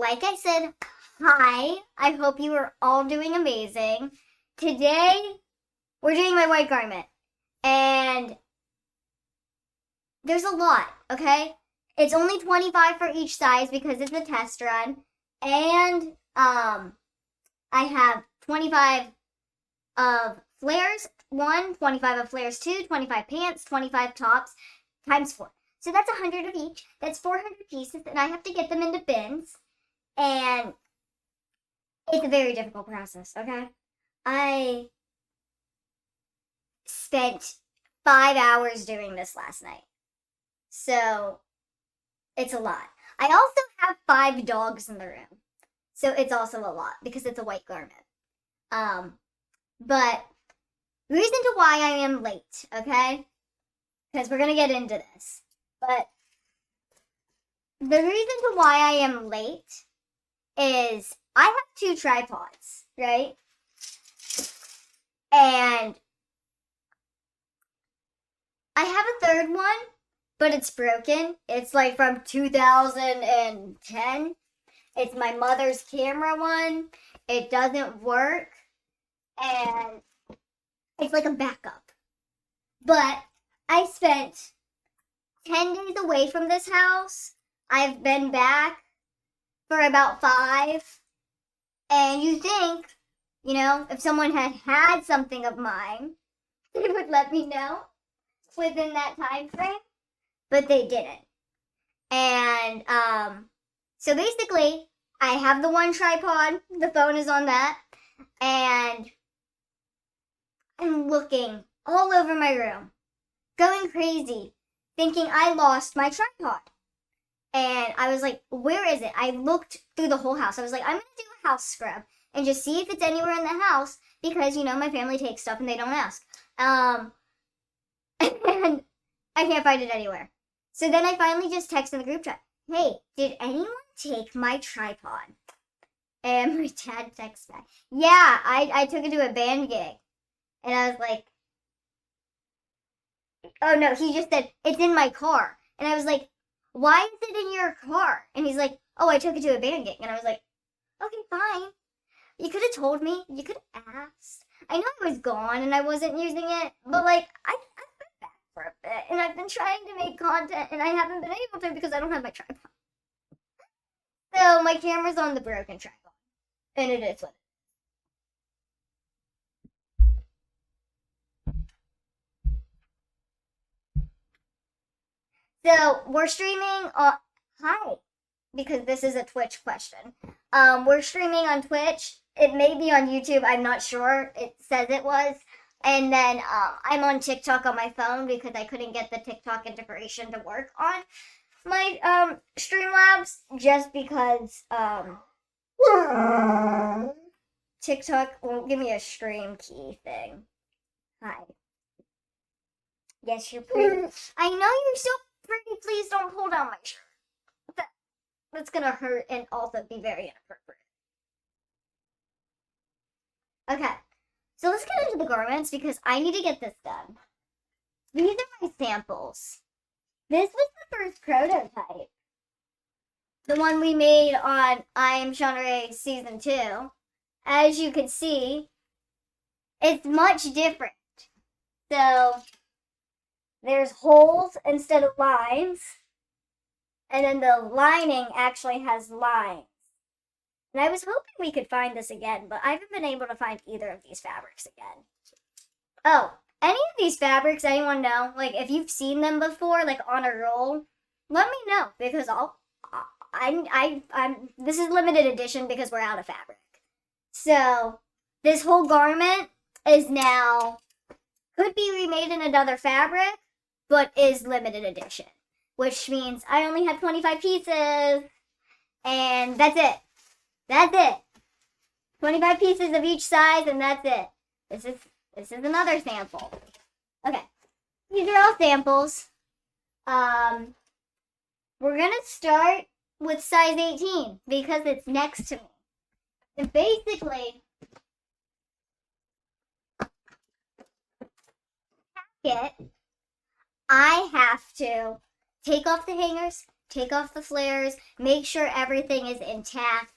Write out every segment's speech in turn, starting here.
like I said, hi. I hope you are all doing amazing. Today, we're doing my white garment. And there's a lot, okay? It's only 25 for each size because it's a test run. And I have 25 of flares 1, 25 of flares 2, 25 pants, 25 tops, times 4. So that's 100 of each. That's 400 pieces, and I have to get them into bins. And it's a very difficult process, okay? I spent 5 hours doing this last night. So it's a lot. I also have 5 dogs in the room. So it's also a lot because it's a white garment. But the reason to why I am late, okay? Because we're going to get into this. But the reason to why I am late is I have 2 tripods, right? And I have a third one, but it's broken. It's like from 2010. It's my mother's camera one. It doesn't work. And it's like a backup. But I spent 10 days away from this house. I've been back for about 5. And you think, if someone had something of mine, they would let me know within that time frame. But they didn't. And so basically, I have the one tripod. The phone is on that. And I'm looking all over my room, going crazy, thinking I lost my tripod. And I was like, where is it? I looked through the whole house. I was like, I'm going to do a house scrub and just see if it's anywhere in the house because, my family takes stuff and they don't ask. And I can't find it anywhere. So then I finally just texted the group chat, hey, did anyone take my tripod? And my dad texts back, yeah, I took it to a band gig. And I was like, oh no, he just said, it's in my car. And I was like, why is it in your car? And he's like, oh, I took it to a band gig. And I was like, okay, fine. You could have told me. You could have asked. I know I was gone and I wasn't using it, but I've been back for a bit. And I've been trying to make content and I haven't been able to because I don't have my tripod. So my camera's on the broken tripod. And it is what So we're streaming on hi, because this is a Twitch question. We're streaming on Twitch. It may be on YouTube. I'm not sure. It says it was. And then I'm on TikTok on my phone because I couldn't get the TikTok integration to work on my Streamlabs just because TikTok won't give me a stream key thing. Hi. Yes, you're pretty. I know you're so pretty. Please don't pull down my shirt. That's gonna hurt and also be very inappropriate. Okay, so let's get into the garments because I need to get this done. These are my samples. This was the first prototype. The one we made on I Am Shauna Rae Season 2. As you can see, it's much different. So there's holes instead of lines. And then the lining actually has lines. And I was hoping we could find this again, but I haven't been able to find either of these fabrics again. Oh, any of these fabrics, anyone know? If you've seen them before, on a roll, let me know because this is limited edition because we're out of fabric. So this whole garment is now could be remade in another fabric, but is limited edition, which means I only have 25 pieces, and that's it. That's it. 25 pieces of each size, and that's it. This is another sample. Okay, these are all samples. We're gonna start with size 18 because it's next to me. And basically, I have to take off the hangers, take off the flares, make sure everything is intact.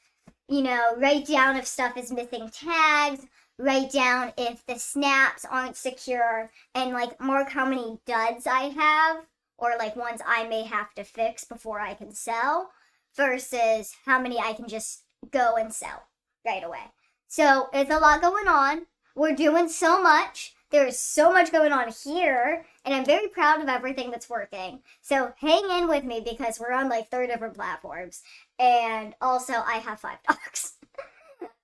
You know, write down if stuff is missing tags, write down if the snaps aren't secure, and like mark how many duds I have, or like ones I may have to fix before I can sell, versus how many I can just go and sell right away. So it's a lot going on. We're doing so much. There's so much going on here, and I'm very proud of everything that's working. So hang in with me because we're on like 3 different platforms. And also, I have 5 dogs.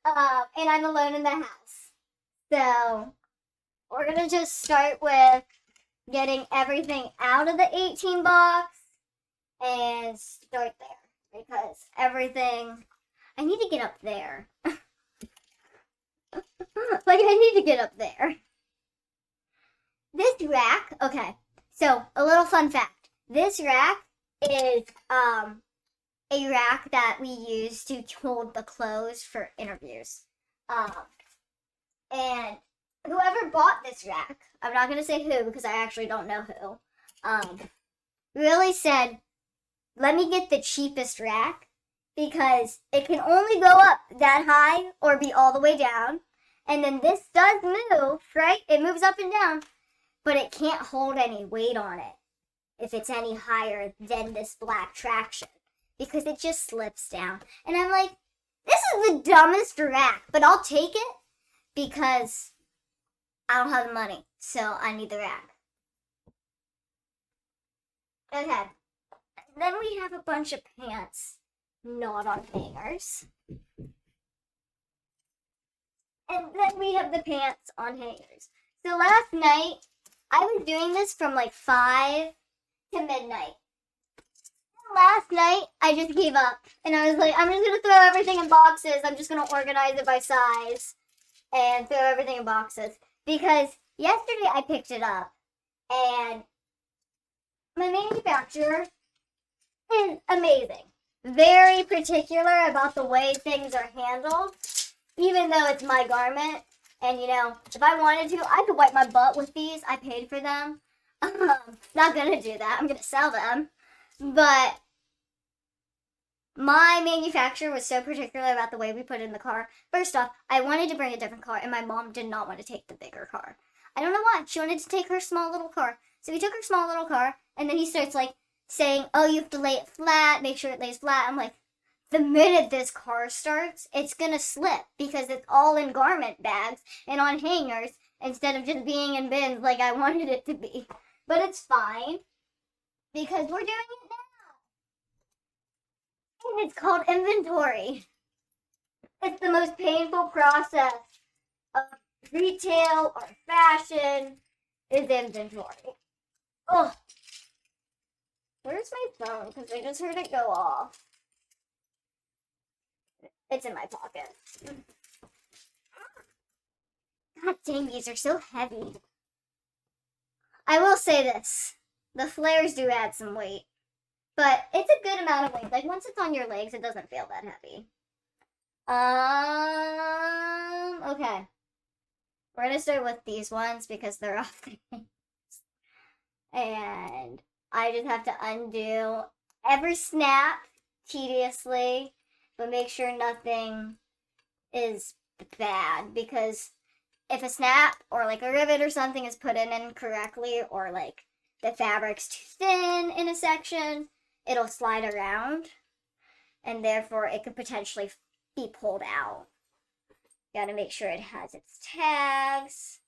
And I'm alone in the house. So we're going to just start with getting everything out of the 18 box and start there. Because everything, I need to get up there. Like, I need to get up there. This rack, okay, so a little fun fact. This rack is a rack that we use to hold the clothes for interviews. And whoever bought this rack, I'm not going to say who because I actually don't know who, really said, let me get the cheapest rack because it can only go up that high or be all the way down. And then this does move, right? It moves up and down. But it can't hold any weight on it if it's any higher than this black traction because it just slips down. And I'm like, this is the dumbest rack, but I'll take it because I don't have the money, so I need the rack. Okay, then we have a bunch of pants not on hangers. And then we have the pants on hangers. So last night, I was doing this from like 5 to midnight. Last night, I just gave up. And I was like, I'm just going to throw everything in boxes. I'm just going to organize it by size and throw everything in boxes. Because yesterday I picked it up. And my manufacturer is amazing. Very particular about the way things are handled. Even though it's my garment. And, you know, if I wanted to, I could wipe my butt with these. I paid for them. Not going to do that. I'm going to sell them. But my manufacturer was so particular about the way we put it in the car. First off, I wanted to bring a different car, and my mom did not want to take the bigger car. I don't know why. She wanted to take her small little car. So we took her small little car, and then he starts, like, saying, oh, you have to lay it flat, make sure it lays flat. I'm like, the minute this car starts, it's going to slip because it's all in garment bags and on hangers instead of just being in bins like I wanted it to be. But it's fine because we're doing it now. And it's called inventory. It's the most painful process of retail or fashion is inventory. Oh, where's my phone? Because I just heard it go off. It's in my pocket. God dang, these are so heavy. I will say this. The flairs do add some weight. But it's a good amount of weight. Like, once it's on your legs, it doesn't feel that heavy. Okay. We're gonna start with these ones because they're off the hands. And I just have to undo every snap tediously. But make sure nothing is bad because if a snap or like a rivet or something is put in incorrectly or like the fabric's too thin in a section, it'll slide around and therefore it could potentially be pulled out. Gotta make sure it has its tags.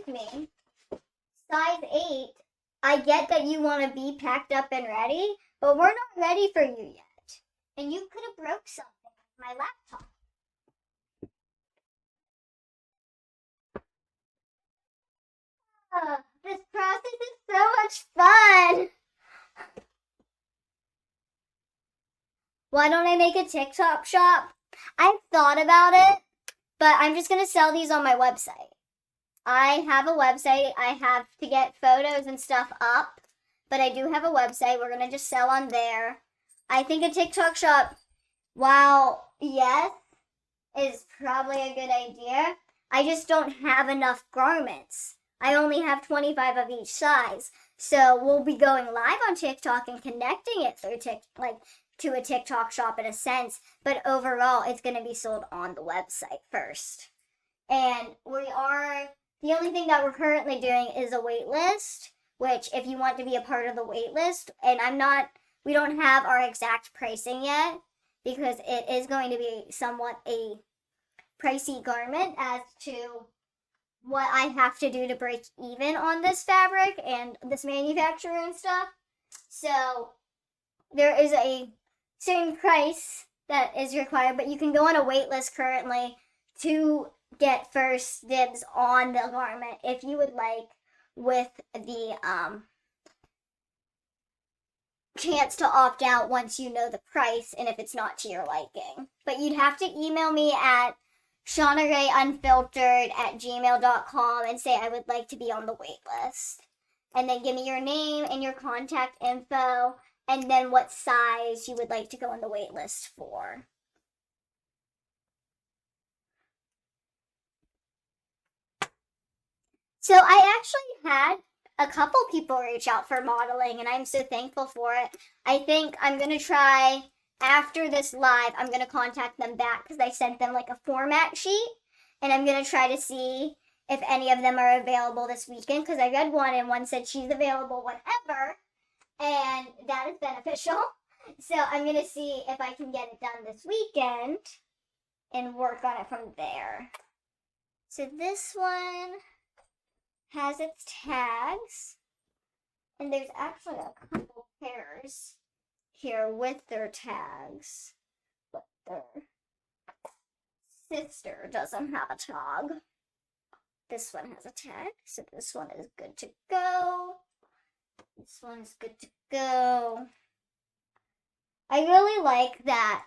excuse me, size 8, I get that you want to be packed up and ready, but we're not ready for you yet. And you could have broke something with my laptop. This process is so much fun. Why don't I make a TikTok shop? I've thought about it, but I'm just going to sell these on my website. I have a website. I have to get photos and stuff up, but I do have a website. We're going to just sell on there. I think a TikTok shop, while yes, is probably a good idea, I just don't have enough garments. I only have 25 of each size. So we'll be going live on TikTok and connecting it through to a TikTok shop in a sense, but overall it's going to be sold on the website first. And the only thing that we're currently doing is a wait list, which if you want to be a part of the wait list, and we don't have our exact pricing yet because it is going to be somewhat a pricey garment as to what I have to do to break even on this fabric and this manufacturer and stuff. So there is a certain price that is required, but you can go on a wait list currently to get first dibs on the garment if you would like, with the chance to opt out once you know the price and if it's not to your liking. But you'd have to email me at shaunaraeunfiltered@gmail.com and say I would like to be on the wait list. And then give me your name and your contact info, and then what size you would like to go on the wait list for. So I actually had a couple people reach out for modeling, and I'm so thankful for it. I think I'm going to try, after this live, I'm going to contact them back because I sent them like a format sheet, and I'm going to try to see if any of them are available this weekend, because I read one and one said she's available whenever, and that is beneficial. So I'm going to see if I can get it done this weekend and work on it from there. So this one has its tags, and there's actually a couple pairs here with their tags, but their sister doesn't have a tag. This one has a tag, so this one is good to go. This one's good to go. I really like that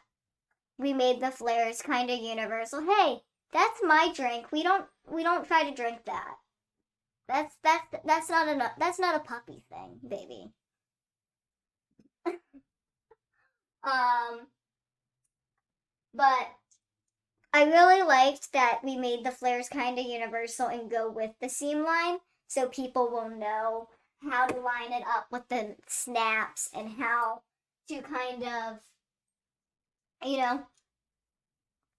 we made the flairs kind of universal. Hey, that's my drink. We don't try to drink that. That's not enough. That's not a puppy thing, baby. But I really liked that we made the flares kind of universal and go with the seam line, so people will know how to line it up with the snaps and how to kind of,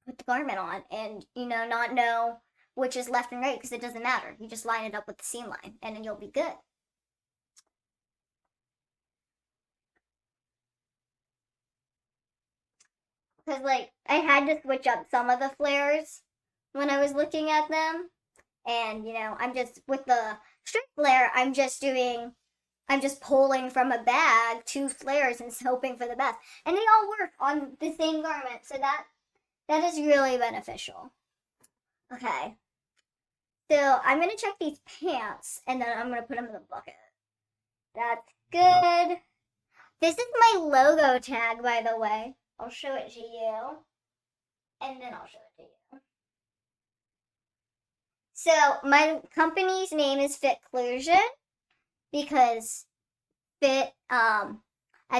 put the garment on and, not know which is left and right, because it doesn't matter. You just line it up with the seam line and then you'll be good. Because, I had to switch up some of the flares when I was looking at them. And, I'm just, with the straight flare, I'm just pulling from a bag 2 flares and hoping for the best. And they all work on the same garment, so that is really beneficial. Okay. So I'm going to check these pants, and then I'm going to put them in the bucket. That's good. This is my logo tag, by the way. I'll show it to you, and then I'll show it to you. So my company's name is Fitclusion, because fit, as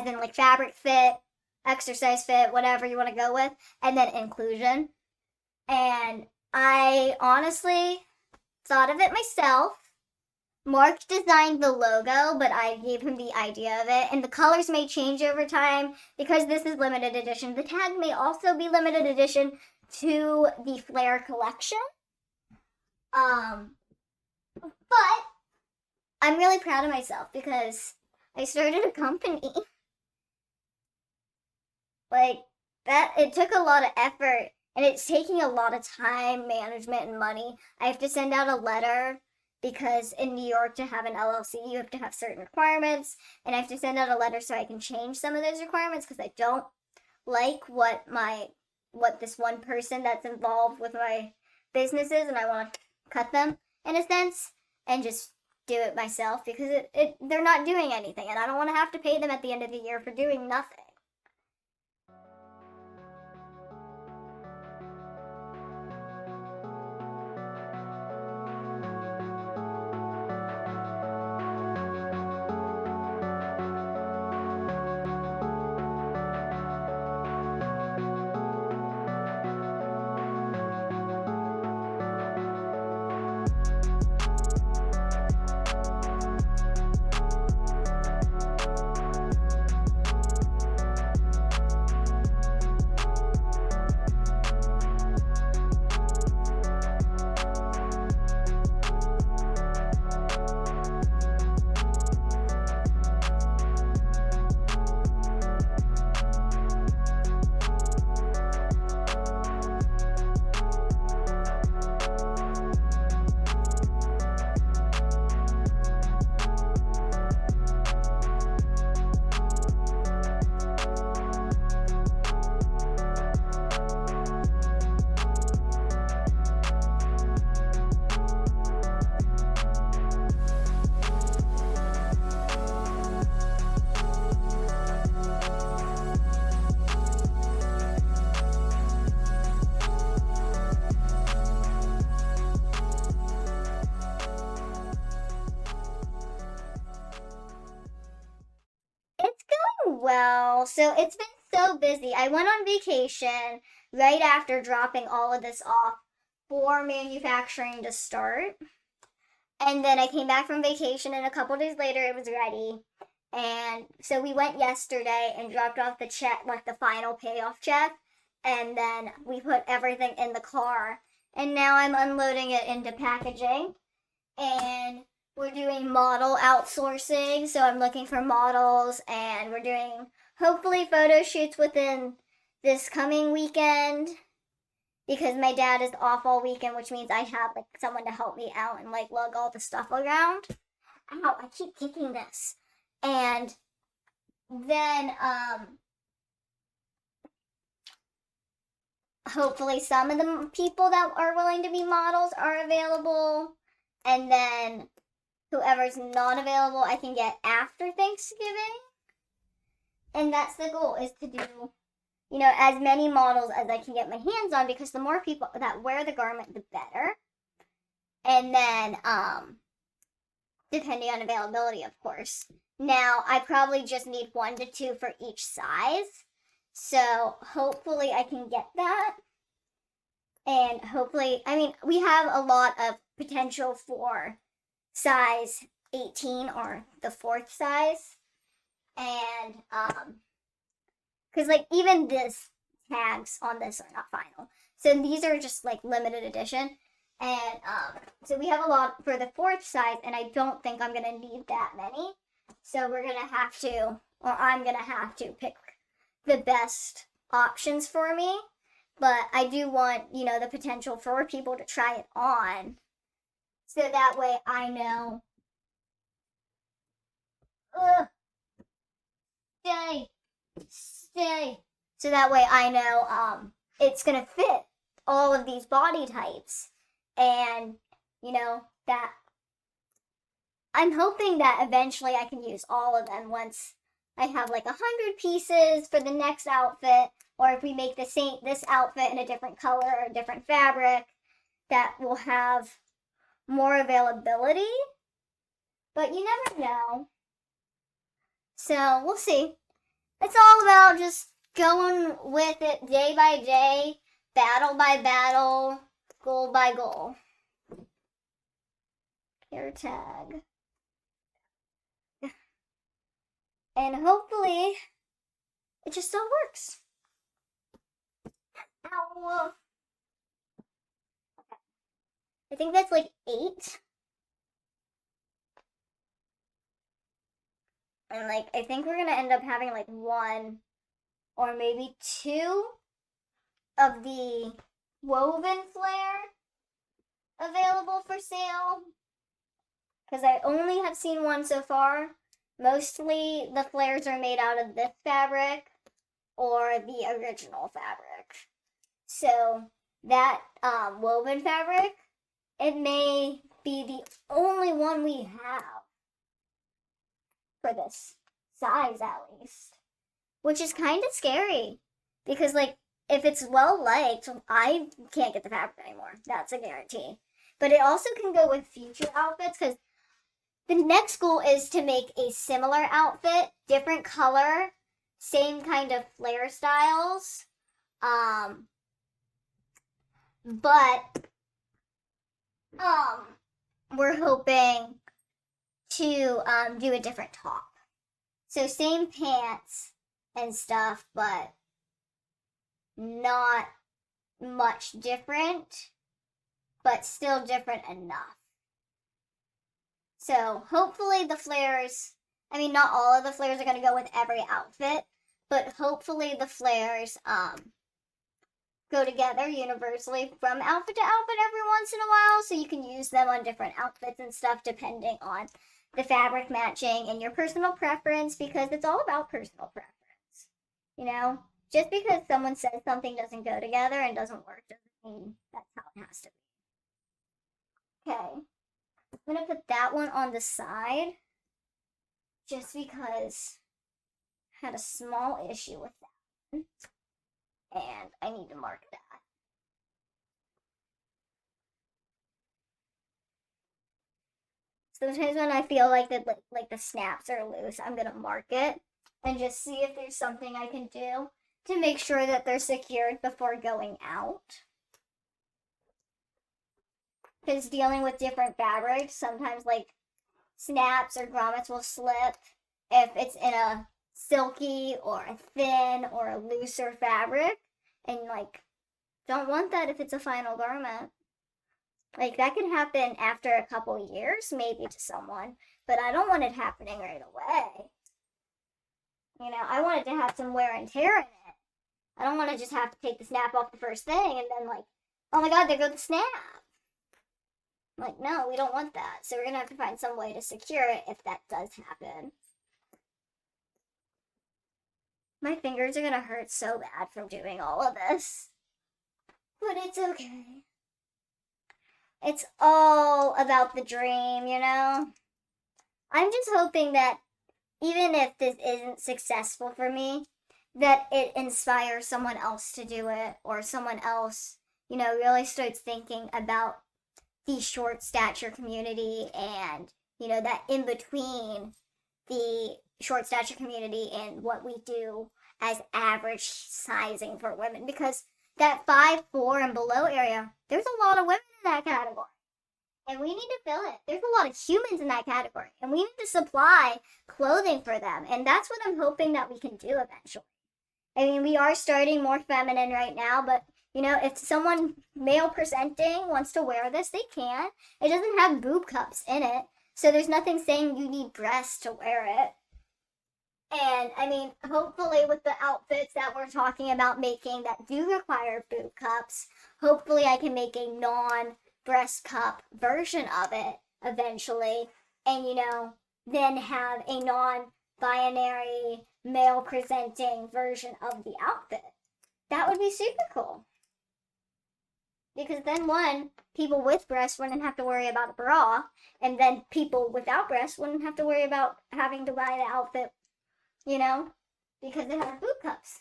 in fabric fit, exercise fit, whatever you want to go with, and then inclusion. And I honestly thought of it myself. Mark designed the logo, but I gave him the idea of it, and the colors may change over time because this is limited edition. The tag may also be limited edition to the Flair collection. But I'm really proud of myself because I started a company. It took a lot of effort, and it's taking a lot of time, management, and money. I have to send out a letter because in New York, to have an LLC, you have to have certain requirements, and I have to send out a letter so I can change some of those requirements because I don't like what this one person that's involved with my business is, and I want to cut them in a sense and just do it myself because they're not doing anything, and I don't want to have to pay them at the end of the year for doing nothing. It's going well. So it's been so busy. I went on vacation right after dropping all of this off for manufacturing to start. And then I came back from vacation, and a couple days later it was ready. And so we went yesterday and dropped off the check, like the final payoff check. And then we put everything in the car. And now I'm unloading it into packaging. And we're doing model outsourcing, so I'm looking for models, and we're doing hopefully photo shoots within this coming weekend because my dad is off all weekend, which means I have like someone to help me out and like lug all the stuff around. Ow, I keep kicking this. And then hopefully some of the people that are willing to be models are available, and then whoever's not available I can get after Thanksgiving. And that's the goal, is to do, as many models as I can get my hands on, because the more people that wear the garment, the better. And then, depending on availability, of course. Now, I probably just need 1 to 2 for each size. So hopefully I can get that. And hopefully, we have a lot of potential for size 18 or the 4th size. And, because like even this tags on this are not final. So these are just like limited edition. And, so we have a lot for the 4th size, and I don't think I'm going to need that many. So we're going to have to, or I'm going to have to pick the best options for me. But I do want, the potential for people to try it on. So that way I know. Stay. So that way I know it's going to fit all of these body types. And, that I'm hoping that eventually I can use all of them once I have like 100 pieces for the next outfit, or if we make this outfit in a different color or a different fabric, that will have more availability. But you never know. So we'll see. It's all about just going with it day by day, battle by battle, goal by goal. Care tag. And hopefully it just all works. Ow. Okay. I think that's like 8. And like, I think we're gonna end up having like 1 or maybe 2 of the woven flare available for sale. because I only have seen one so far. Mostly the flares are made out of this fabric or the original fabric. So that woven fabric, it may be the only one we have for this size at least, which is kind of scary because like if it's well liked, I can't get the fabric anymore. That's a guarantee. But it also can go with future outfits because the next goal is to make a similar outfit, different color, same kind of flare styles. But we're hoping to do a different top. So same pants and stuff, but not much different, but still different enough. So hopefully the flares, I mean, not all of the flares are going to go with every outfit, but hopefully the flares go together universally from outfit to outfit every once in a while, so you can use them on different outfits and stuff depending on the fabric matching and your personal preference, because it's all about personal preference. You know, just because someone says something doesn't go together and doesn't work doesn't mean that's how it has to be. Okay, I'm gonna put that one on the side just because I had a small issue with that one, and I need to mark that. Sometimes when I feel like the snaps are loose, I'm gonna mark it and just see if there's something I can do to make sure that they're secured before going out. Because dealing with different fabrics, sometimes like snaps or grommets will slip if it's in a silky or a thin or a looser fabric, and like don't want that if it's a final garment. Like that can happen after a couple years maybe to someone, but I don't want it happening right away. You know, I want it to have some wear and tear in it. I don't want to just have to take the snap off the first thing and then like, oh my god, there goes the snap. Like, no, we don't want that. So we're gonna have to find some way to secure it if that does happen. My fingers are gonna hurt so bad from doing all of this. But it's okay. It's all about the dream, you know? I'm just hoping that even if this isn't successful for me, that it inspires someone else to do it, or someone else, you know, really starts thinking about the short stature community and, you know, that in between the short stature community and what we do as average sizing for women. Because that 5'4" and below area, there's a lot of women in that category. And we need to fill it. There's a lot of humans in that category. And we need to supply clothing for them. And that's what I'm hoping that we can do eventually. I mean, we are starting more feminine right now, but you know, if someone male presenting wants to wear this, they can. It doesn't have boob cups in it, so there's nothing saying you need breasts to wear it. And I mean, hopefully with the outfits that we're talking about making that do require boob cups, hopefully I can make a non-breast cup version of it eventually, and you know, then have a non-binary male presenting version of the outfit. That would be super cool. Because then one, people with breasts wouldn't have to worry about a bra, and then people without breasts wouldn't have to worry about having to buy the outfit, you know, because it has boob cups.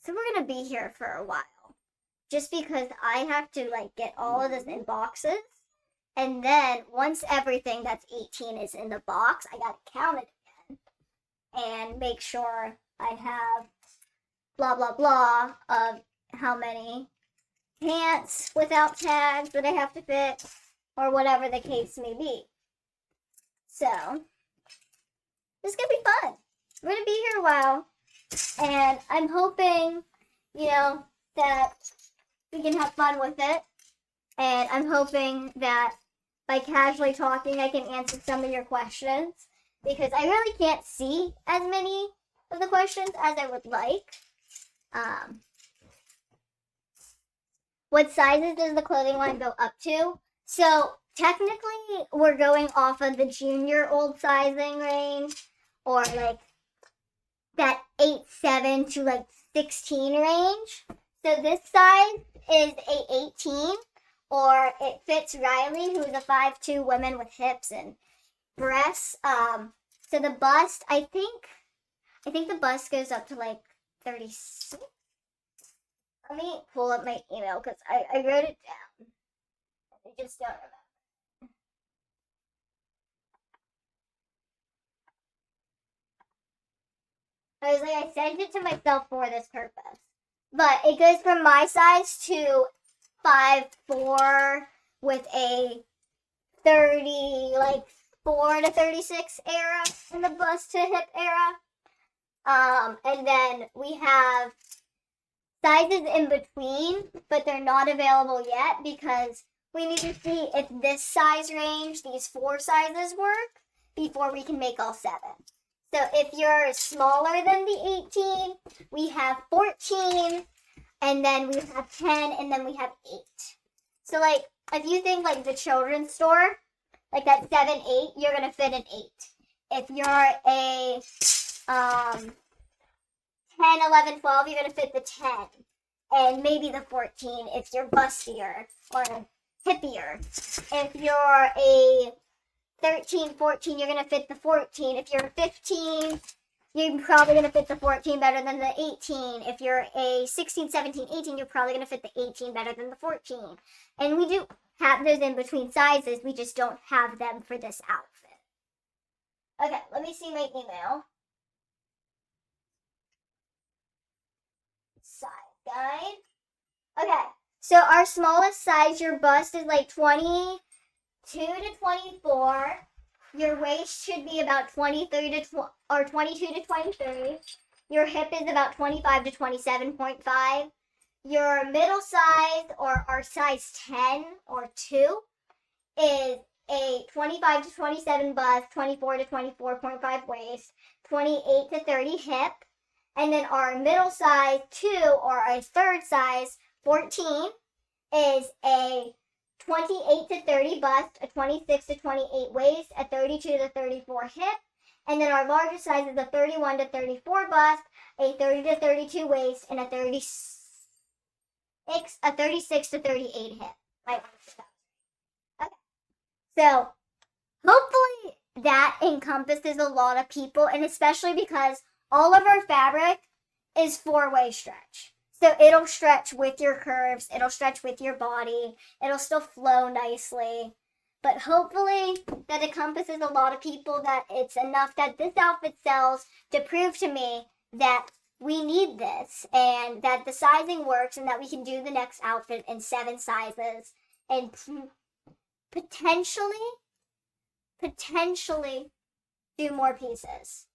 So we're gonna be here for a while. Just because I have to like get all of this in boxes, and then once everything that's 18 is in the box, I gotta count it again and make sure I have blah blah blah of how many pants without tags that I have to fit, or whatever the case may be. So this is gonna be fun. We're gonna be here a while, and I'm hoping, you know, that we can have fun with it. And I'm hoping that by casually talking, I can answer some of your questions, because I really can't see as many of the questions as I would like. What sizes does the clothing line go up to? So technically we're going off of the junior old sizing range, or like that 8'7" to like 16 range. So this size is a 18, or it fits Riley, who's a 5'2" woman with hips and breasts. So the bust, I think the bust goes up to like 36. Let me pull up my email because I wrote it down. I just don't remember. I was like, I sent it to myself for this purpose. But it goes from my size to 5'4" with a 34 to 36 era in the bust to hip era. And then we have sizes in between, but they're not available yet because we need to see if this size range, these 4 sizes work before we can make all 7. So if you're smaller than the 18, we have 14, and then we have 10, and then we have 8. So like, if you think like the children's store, like that 7, 8, you're gonna fit an 8. If you're a 10, 11, 12, you're gonna fit the 10, and maybe the 14 if you're bustier or hippier. If you're a 13, 14, you're going to fit the 14. If you're 15, you're probably going to fit the 14 better than the 18. If you're a 16, 17, 18, you're probably going to fit the 18 better than the 14. And we do have those in between sizes. We just don't have them for this outfit. Okay, let me see my email. Side guide. Okay, so our smallest size, your bust is like 22 to 24. Your waist should be about 23 to or 22 to 23. Your hip is about 25 to 27.5. Your middle size, or our size 10 or 2, is a 25 to 27 bust, 24 to 24.5 waist, 28 to 30 hip. And then our middle size 2, or our third size 14, is a 28 to 30 bust, a 26 to 28 waist, a 32 to 34 hip. And then our largest size is a 31 to 34 bust, a 30 to 32 waist, and a 36 to 38 hip. Right. Okay. So hopefully that encompasses a lot of people, and especially because all of our fabric is 4-way stretch. So it'll stretch with your curves, it'll stretch with your body, it'll still flow nicely. But hopefully that encompasses a lot of people, that it's enough that this outfit sells to prove to me that we need this, and that the sizing works, and that we can do the next outfit in 7 sizes, and potentially do more pieces.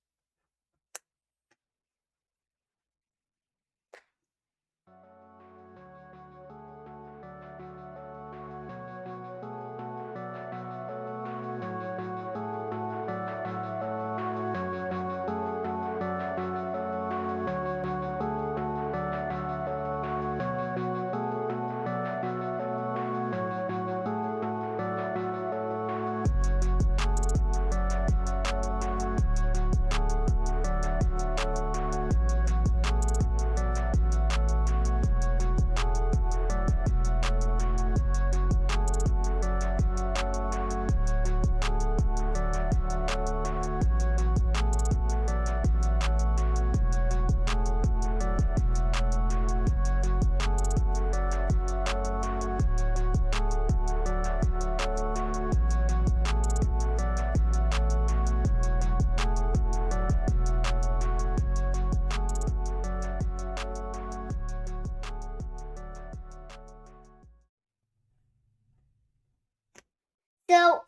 So,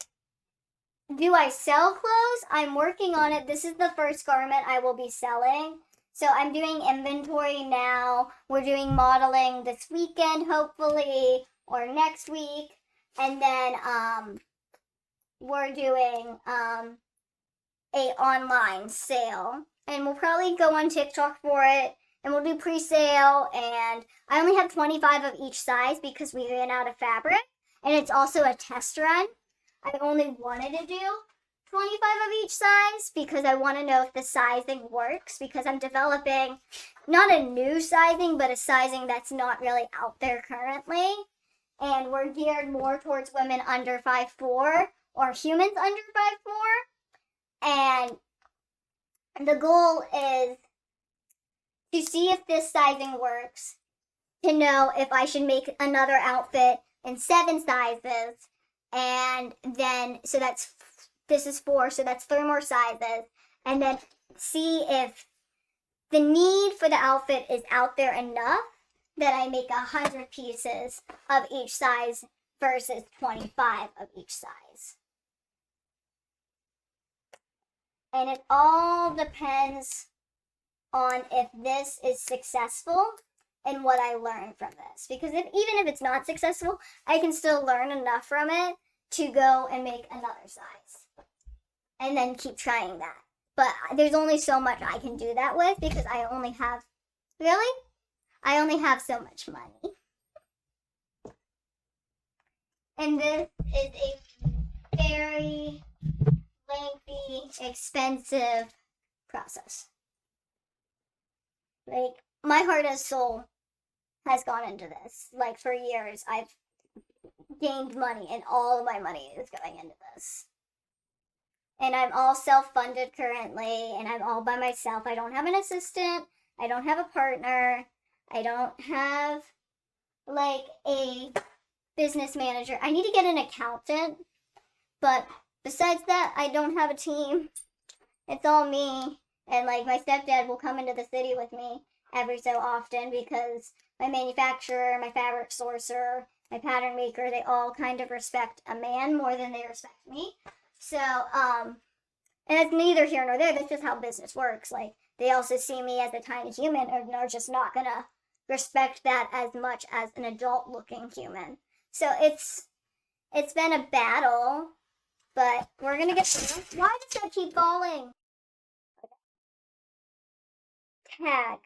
do I sell clothes? I'm working on it. This is the first garment I will be selling. So I'm doing inventory now. We're doing modeling this weekend, hopefully, or next week. And then we're doing a online sale. And we'll probably go on TikTok for it. And we'll do pre-sale. And I only have 25 of each size because we ran out of fabric. And it's also a test run. I only wanted to do 25 of each size because I want to know if the sizing works, because I'm developing not a new sizing, but a sizing that's not really out there currently. And we're geared more towards women under 5'4" or humans under 5'4". And the goal is to see if this sizing works, to know if I should make another outfit in 7 sizes, and then, so that's, this is 4, so that's 3 more sizes, and then see if the need for the outfit is out there enough that I make 100 pieces of each size versus 25 of each size. And it all depends on if this is successful and what I learn from this. Because even if it's not successful, I can still learn enough from it to go and make another size. And then keep trying that. But there's only so much I can do that with because I only have, I only have so much money. And this is a very lengthy, expensive process. Like, my heart and soul has gone into this. Like, for years, I've gained money, and all of my money is going into this. And I'm all self-funded currently, and I'm all by myself. I don't have an assistant. I don't have a partner. I don't have, like, a business manager. I need to get an accountant, but besides that, I don't have a team. It's all me. And, like, my stepdad will come into the city with me every so often because my manufacturer, my fabric sourcer, my pattern maker, they all kind of respect a man more than they respect me. So, and it's neither here nor there. That's just how business works. Like, they also see me as a tiny human and are just not gonna respect that as much as an adult-looking human. So it's been a battle, but we're gonna get through. Why does that keep falling? Tag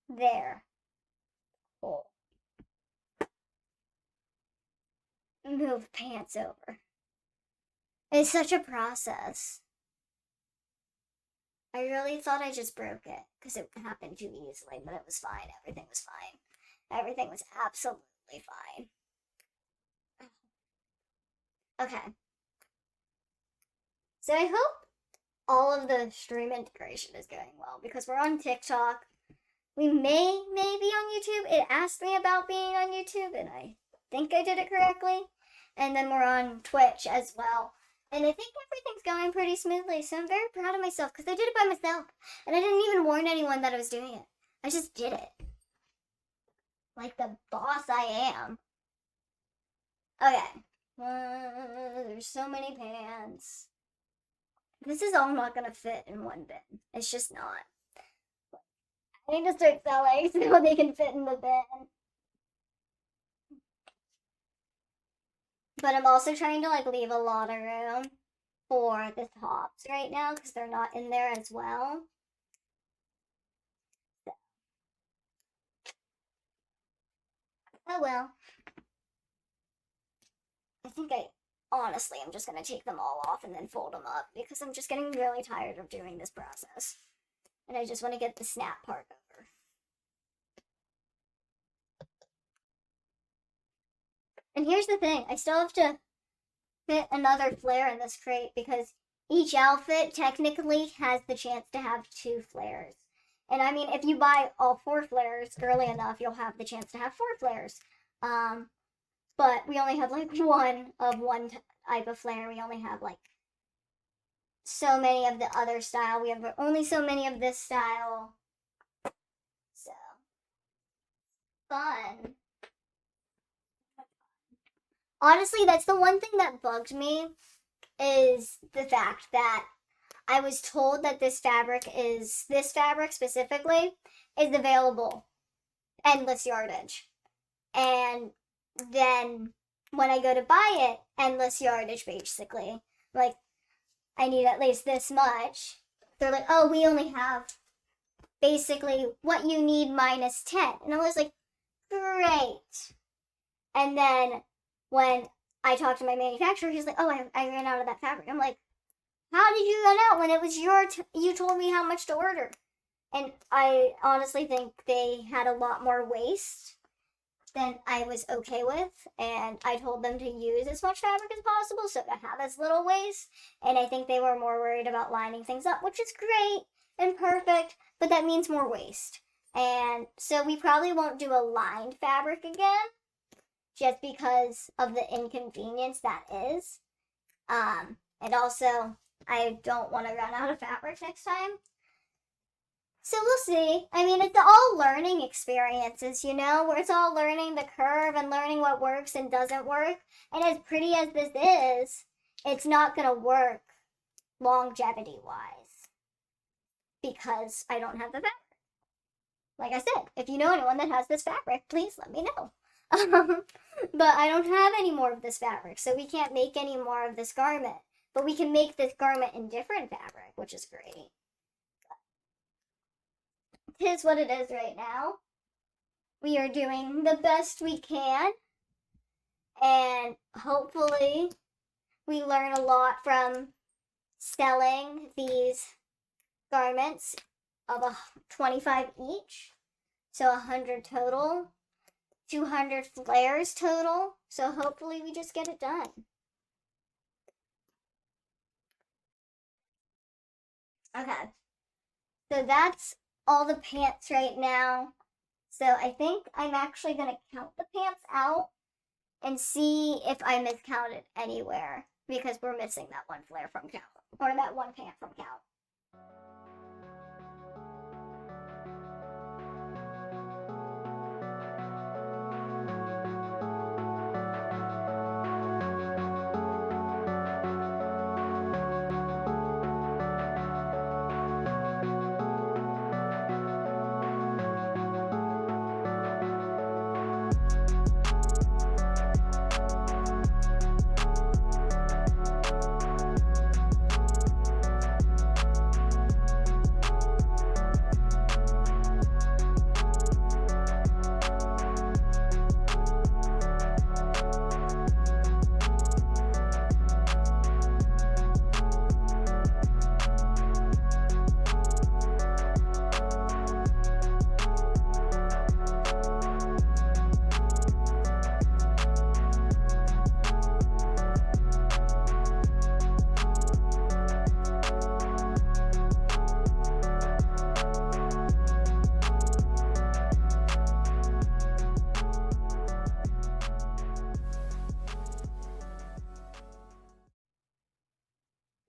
there. Hole. Move pants over. It's such a process. I really thought I just broke it because it happened too easily, but it was fine. Everything was fine. Everything was absolutely fine. Okay. So I hope all of the stream integration is going well because we're on TikTok. We may be on YouTube. It asked me about being on YouTube, and I think I did it correctly. And then we're on Twitch as well. And I think everything's going pretty smoothly, so I'm very proud of myself because I did it by myself. And I didn't even warn anyone that I was doing it. I just did it. Like the boss I am. Okay. There's so many pants. This is all not gonna fit in one bin. It's just not. I need to start selling so they can fit in the bin. But I'm also trying to like leave a lot of room for the tops right now because they're not in there as well. So. Oh well. I think honestly, I'm just going to take them all off and then fold them up because I'm just getting really tired of doing this process. And I just want to get the snap part over. And here's the thing, I still have to fit another flare in this crate because each outfit technically has the chance to have 2 flares. And I mean, if you buy all 4 flares early enough, you'll have the chance to have 4 flares. But we only have like one type of flare. We only have like so many of the other style. We have only so many of this style. So, fun. Honestly, that's the one thing that bugged me is the fact that I was told that this fabric specifically is available endless yardage. And then when I go to buy it, endless yardage basically. Like, I need at least this much. They're like, oh, we only have basically what you need minus 10. And I was like, great. And then when I talked to my manufacturer. He's like, oh, I ran out of that fabric. I'm like, how did you run out when it was you told me how much to order? And I honestly think they had a lot more waste than I was okay with. And I told them to use as much fabric as possible so to have as little waste. And I think they were more worried about lining things up, which is great and perfect, but that means more waste. And so we probably won't do a lined fabric again just because of the inconvenience that is. And also, I don't want to run out of fabric next time. So we'll see. I mean, it's all learning experiences, where it's all learning the curve and learning what works and doesn't work. And as pretty as this is, it's not going to work longevity-wise because I don't have the fabric. Like I said, if you know anyone that has this fabric, please let me know. But I don't have any more of this fabric, so we can't make any more of this garment. But we can make this garment in different fabric, which is great. It is what it is right now. We are doing the best we can, and hopefully we learn a lot from selling these garments of 25 each, so 100 total, 200 flares total, so hopefully we just get it done. Okay, so that's all the pants right now. So I think I'm actually going to count the pants out and see if I miscounted anywhere because we're missing that one flare from count, or that one pant from count.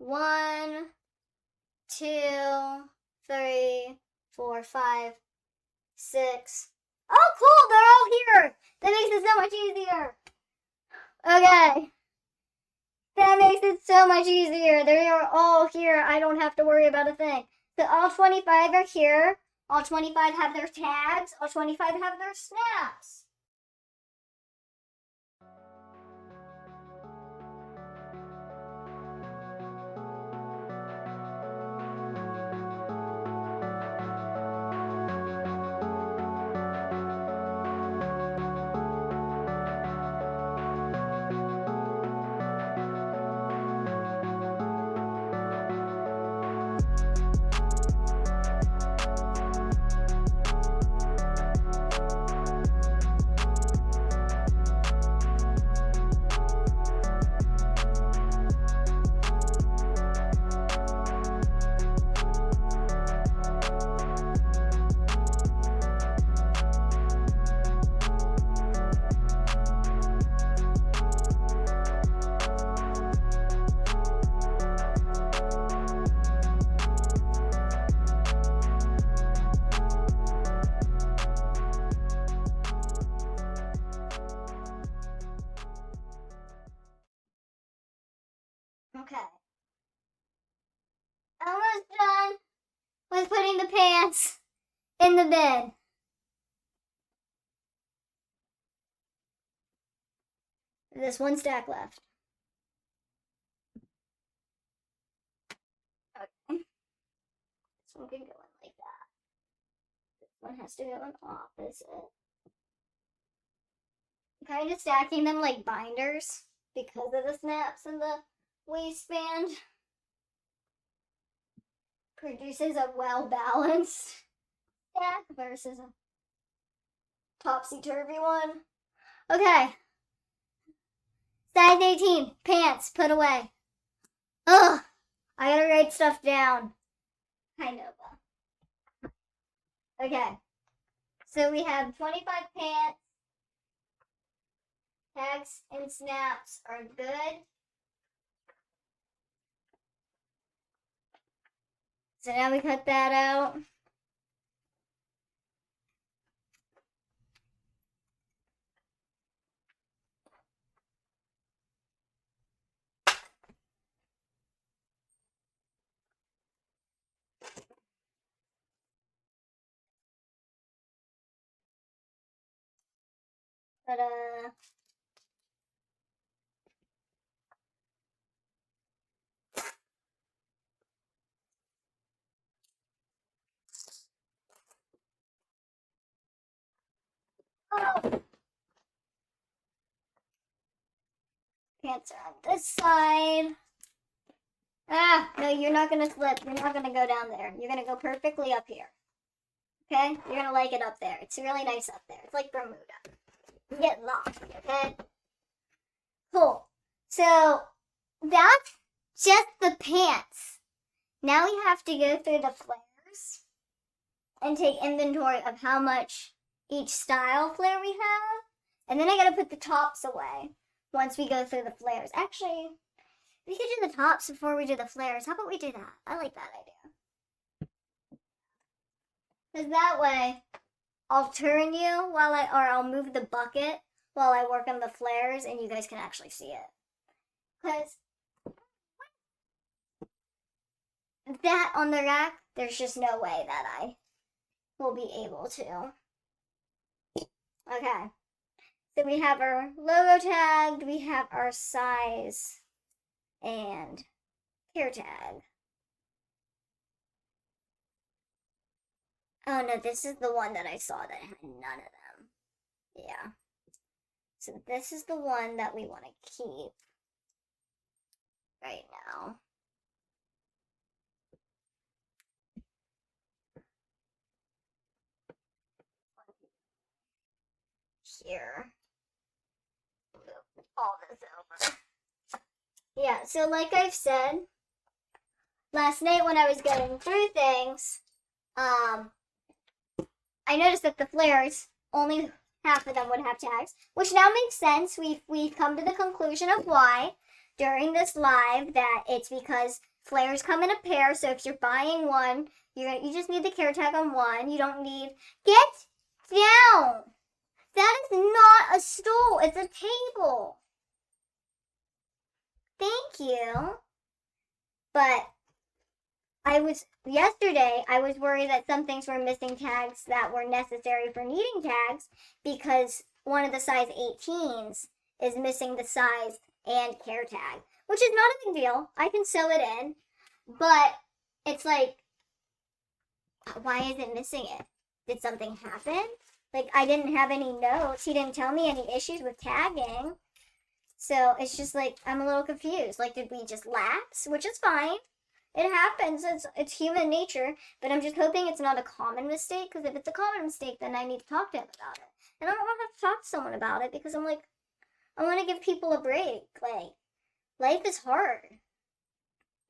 One, 2, 3, 4, 5, 6. Oh, cool! They're all here. That makes it so much easier. Okay. That makes it so much easier. They are all here. I don't have to worry about a thing. So all 25 are here. All 25 have their tags. All 25 have their snaps. Okay. Almost done with putting the pants in the bin. There's one stack left. Okay. This one can go in like that. This one has to go in opposite. Kind of stacking them like binders. because of the snaps in the waistband, produces a well-balanced stack versus a topsy-turvy one. Okay. Size 18, pants, put away. Ugh, I gotta write stuff down. I know that. Okay. So we have 25 pants. Tags and snaps are good. So now we cut that out. Ta-da. Oh. Pants are on this side. Ah, no, you're not gonna slip. You're not gonna go down there. You're gonna go perfectly up here. Okay? You're gonna like it up there. It's really nice up there. It's like Bermuda. You get lost, okay? Cool. So that's just the pants. Now we have to go through the flares and take inventory of how much each style flare we have. And then I gotta put the tops away once we go through the flares. Actually, we could do the tops before we do the flares. How about we do that? I like that idea. Because that way, I'll turn you or I'll move the bucket while I work on the flares and you guys can actually see it. Because that on the rack, there's just no way that I will be able to. Okay. So we have our logo tagged, we have our size and care tag. Oh no, this is the one that I saw that had none of them. Yeah. So this is the one that we want to keep right now. Here. All this over. Yeah, so like I've said, last night when I was going through things, I noticed that the flares, only half of them would have tags, which now makes sense. We've come to the conclusion of why during this live, that it's because flares come in a pair. So if you're buying one, you just need the care tag on one. You don't need. Get down. That is not a stool. It's a table. Thank you. But yesterday I was worried that some things were missing tags that were necessary for needing tags because one of the size 18s is missing the size and care tag, which is not a big deal. I can sew it in, but it's like, why is it missing it? Did something happen? Like, I didn't have any notes. He didn't tell me any issues with tagging. So it's just like, I'm a little confused. Like, did we just lapse? Which is fine. It happens. It's human nature. But I'm just hoping it's not a common mistake. Because if it's a common mistake, then I need to talk to him about it. And I don't want to have to talk to someone about it because I'm like, I want to give people a break. Like, life is hard.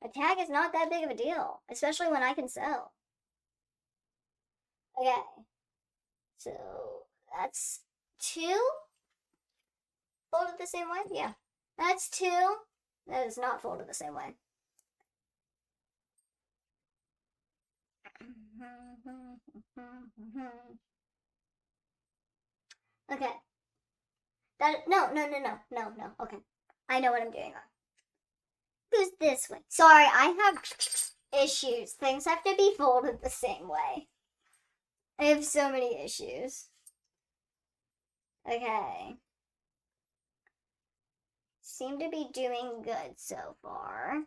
A tag is not that big of a deal. Especially when I can sew. Okay. So, that's 2. Folded the same way? Yeah. That's 2. That is not folded the same way. Okay. No. Okay. I know what I'm doing wrong. Goes this way. Sorry, I have issues. Things have to be folded the same way. I have so many issues. Okay. Seem to be doing good so far.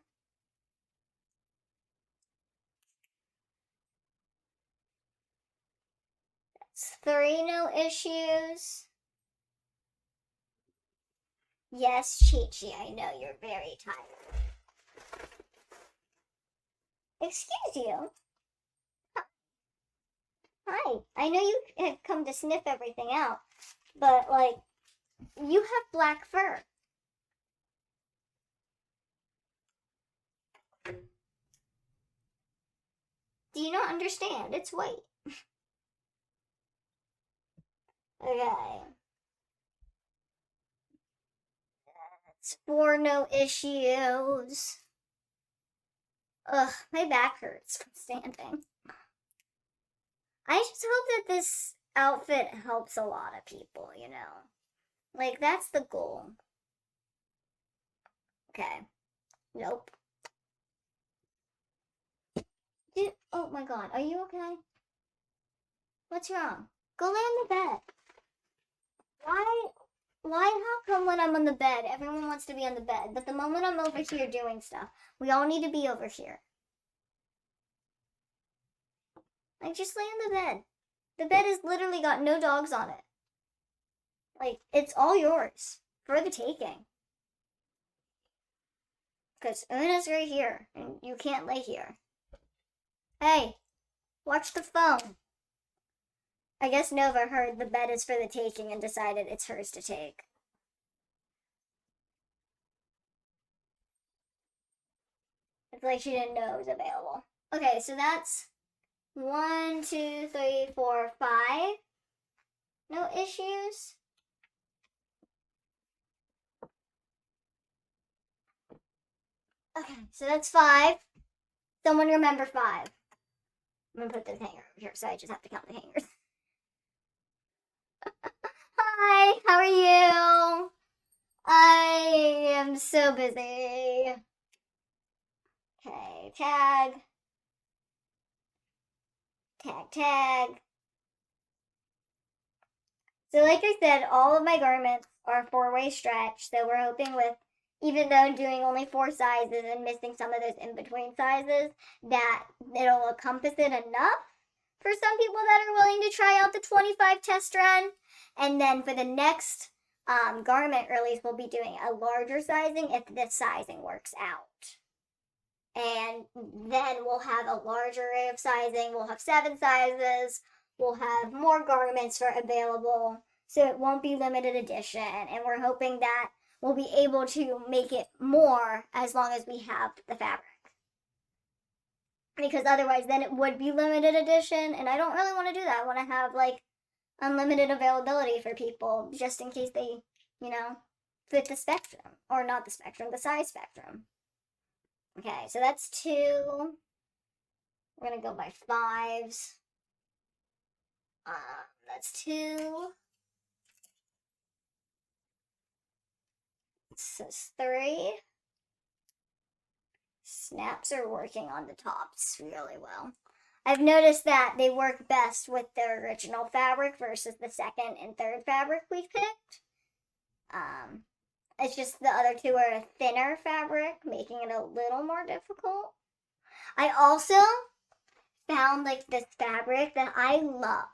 That's 3 no issues. Yes, Chi-Chi, I know you're very tired. Excuse you. Hi. I know you have come to sniff everything out, but, like, you have black fur. Do you not understand? It's white. Okay. It's for no issues. Ugh, my back hurts from standing. I just hope that this outfit helps a lot of people, you know? Like, that's the goal. Okay. Nope. Oh my god, are you okay? What's wrong? Go lay on the bed. Why? How come when I'm on the bed, everyone wants to be on the bed, but the moment I'm over here doing stuff, we all need to be over here? Like, just lay on the bed. The bed has literally got no dogs on it. Like, it's all yours for the taking. Because Una's right here, and you can't lay here. Hey, watch the phone. I guess Nova heard the bed is for the taking and decided it's hers to take. It's like she didn't know it was available. Okay, so that's 1, 2, 3, 4, 5. No issues. Okay, so that's 5. Someone remember 5. I'm gonna put this hanger over here, so I just have to count the hangers. Hi, how are you? I am so busy. Okay, tag. Tag, tag. So like I said, all of my garments are 4-way stretch, so we're hoping with, even though I'm doing only 4 sizes and missing some of those in-between sizes, that it'll encompass it enough for some people that are willing to try out the 25 test run. And then for the next garment release, we'll be doing a larger sizing if this sizing works out. And then we'll have a larger array of sizing. We'll have 7 sizes. We'll have more garments for available. So it won't be limited edition. And we're hoping that we'll be able to make it more as long as we have the fabric. Because otherwise then it would be limited edition, and I don't really want to do that. I want to have like unlimited availability for people just in case they, you know, fit the spectrum. Or not the spectrum, the size spectrum. Okay, so that's 2. We're gonna go by 5s. That's 2. This is 3. Snaps are working on the tops really well. I've noticed that they work best with the original fabric versus the second and third fabric we picked. It's just the other 2 are a thinner fabric, making it a little more difficult. I also found like this fabric that I loved,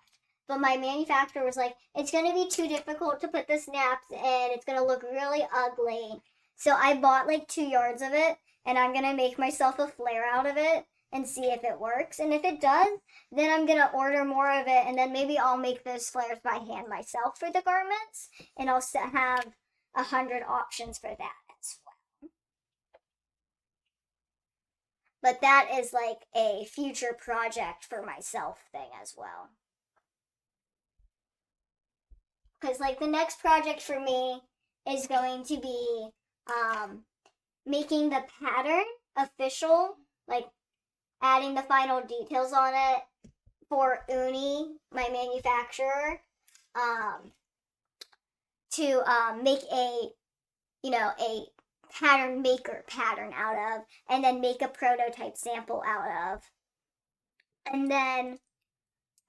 but my manufacturer was like, it's going to be too difficult to put the snaps in. It's going to look really ugly. So I bought like 2 yards of it, and I'm going to make myself a flare out of it and see if it works. And if it does, then I'm going to order more of it, and then maybe I'll make those flares by hand myself for the garments, and I'll have 100 options for that as well. But that is like a future project for myself thing as well. Because like the next project for me is going to be making the pattern official, like adding the final details on it for Uni, my manufacturer, to make a, a pattern maker pattern out of, and then make a prototype sample out of. And then,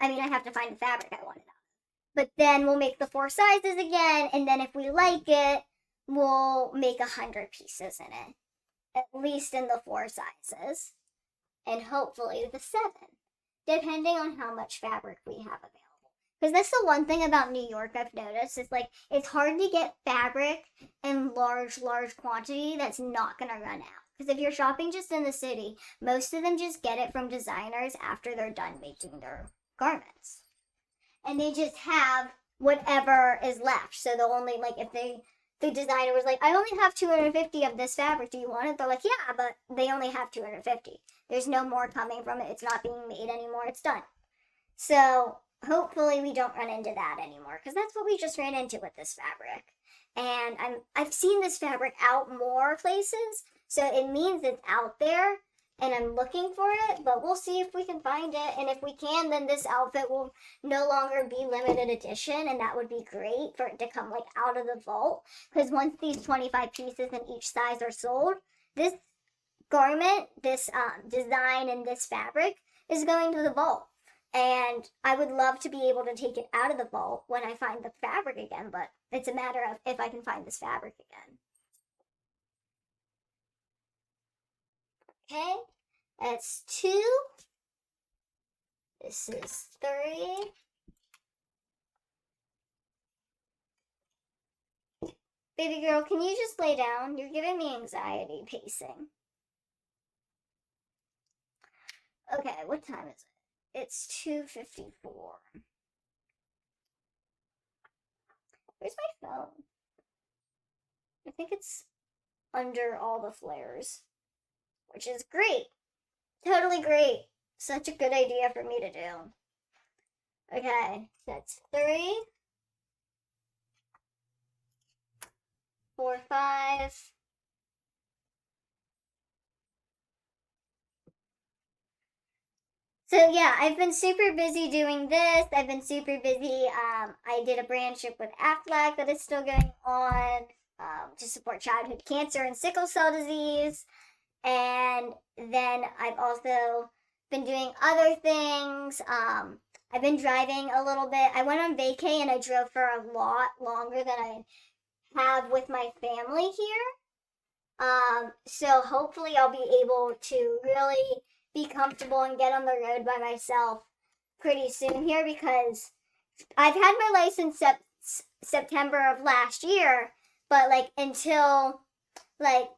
I have to find the fabric I want it on. But then we'll make the 4 sizes again, and then if we like it, we'll make 100 pieces in it. At least in the 4 sizes. And hopefully the 7, depending on how much fabric we have available. Because that's the one thing about New York I've noticed. It's like, it's hard to get fabric in large quantity that's not going to run out. Because if you're shopping just in the city, most of them just get it from designers after they're done making their garments. And they just have whatever is left. So they'll only, like, if the designer was like, I only have 250 of this fabric, do you want it? They're like, yeah, but they only have 250. There's no more coming from it. It's not being made anymore. It's done. So hopefully we don't run into that anymore, because that's what we just ran into with this fabric. And I've seen this fabric out more places, so it means it's out there, and I'm looking for it, but we'll see if we can find it. And if we can, then this outfit will no longer be limited edition, and that would be great for it to come like out of the vault, because once these 25 pieces in each size are sold, this garment, this design, and this fabric is going to the vault. And I would love to be able to take it out of the vault when I find the fabric again, but it's a matter of if I can find this fabric again. Okay, that's 2. This is 3. Baby girl, can you just lay down? You're giving me anxiety pacing. Okay, what time is it? It's 2:54. Where's my phone? I think it's under all the flares, which is great. Totally great. Such a good idea for me to do. Okay, that's 3, 4, 5. So yeah, I've been super busy doing this. I've been super busy. I did a brand trip with Aflac that is still going on to support childhood cancer and sickle cell disease. And then I've also been doing other things. I've been driving a little bit. I went on vacay and I drove for a lot longer than I have with my family here. So hopefully I'll be able to really be comfortable and get on the road by myself pretty soon here, because I've had my license September of last year, but like until like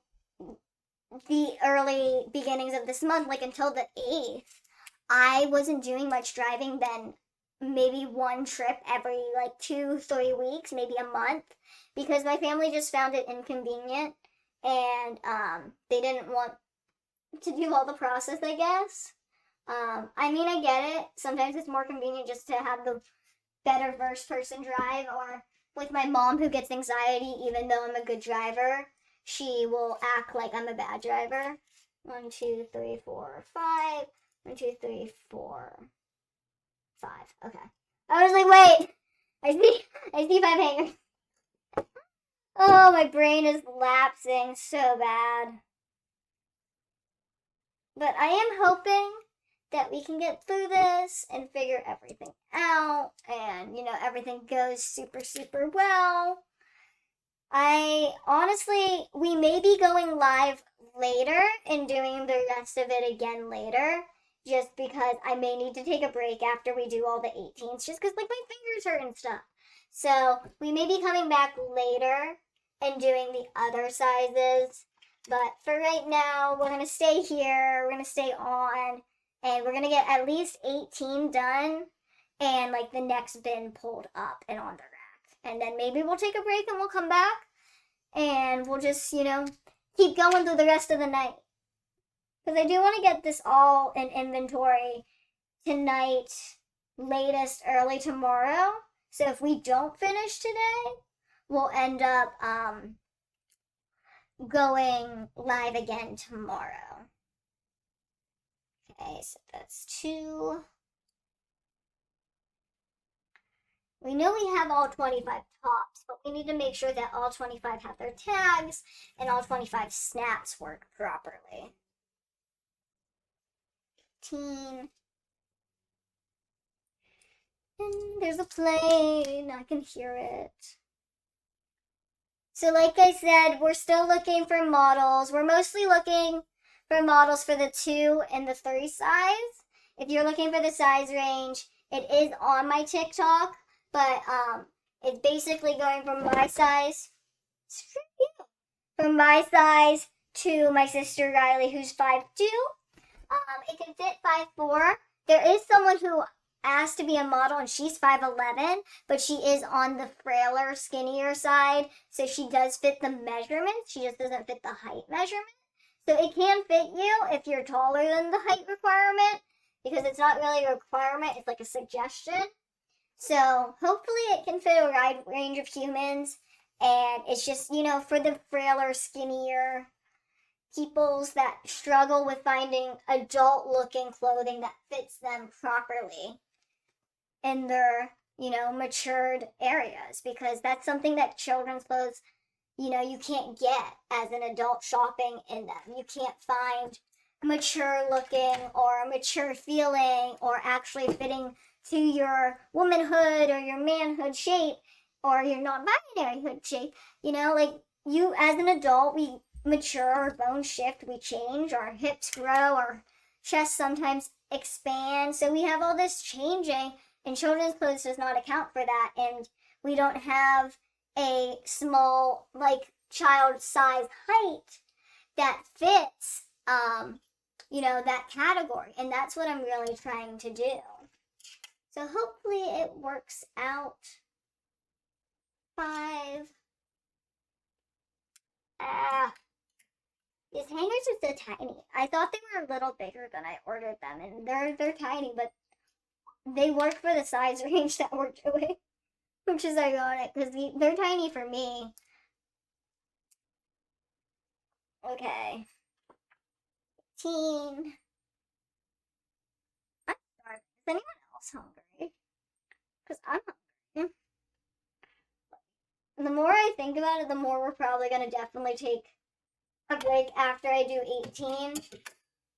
the early beginnings of this month, like until the 8th, I wasn't doing much driving than maybe one trip every like 2-3 weeks, maybe a month, because my family just found it inconvenient, and they didn't want to do all the process, I guess. I mean, I get it. Sometimes it's more convenient just to have the better first person drive, or with my mom who gets anxiety even though I'm a good driver, she will act like I'm a bad driver. 1, 2, 3, 4, 5. 1, 2, 3, 4, 5. Okay. I was like, wait. I see 5 hangers. Oh, my brain is lapsing so bad. But I am hoping that we can get through this and figure everything out, and, everything goes super, super well. I honestly, we may be going live later and doing the rest of it again later, just because I may need to take a break after we do all the 18s, just because, like, my fingers hurt and stuff. So we may be coming back later and doing the other sizes. But for right now, we're going to stay here, we're going to stay on, and we're going to get at least 18 done, and like the next bin pulled up and on the rack. And then maybe we'll take a break and we'll come back, and we'll just, keep going through the rest of the night. Because I do want to get this all in inventory tonight, latest early tomorrow. So if we don't finish today, we'll end up, going live again tomorrow. Okay, so that's 2. We know we have all 25 tops, but we need to make sure that all 25 have their tags and all 25 snaps work properly. 18. And there's a plane, I can hear it. So like I said, we're still looking for models. We're mostly looking for models for the 2 and the 3 size. If you're looking for the size range, It is on my TikTok, but it's basically going from my size to my sister Riley, who's 5'2". It can fit 5'4". There is someone who asked to be a model, and she's 5'11", but she is on the frailer, skinnier side, so she does fit the measurements. She just doesn't fit the height measurement. So it can fit you if you're taller than the height requirement, because it's not really a requirement, it's like a suggestion. So hopefully it can fit a wide range of humans, and it's just, for the frailer, skinnier peoples that struggle with finding adult looking clothing that fits them properly in their, matured areas, because that's something that children's clothes, you can't get as an adult shopping in them. You can't find mature looking or mature feeling or actually fitting to your womanhood or your manhood shape or your non-binary hood shape. Like you as an adult, we mature, our bones shift, we change, our hips grow, our chest sometimes expand. So we have all this changing, and children's clothes does not account for that. And we don't have a small, like, child size height that fits, that category. And that's what I'm really trying to do. So hopefully it works out. 5. These hangers are so tiny. I thought they were a little bigger than I ordered them, and they're tiny, but they work for the size range that we're doing, which is ironic because they're tiny for me. Okay. 18. I'm starving. Is anyone else hungry? Because I'm hungry. And the more I think about it, the more we're probably going to definitely take a break after I do 18,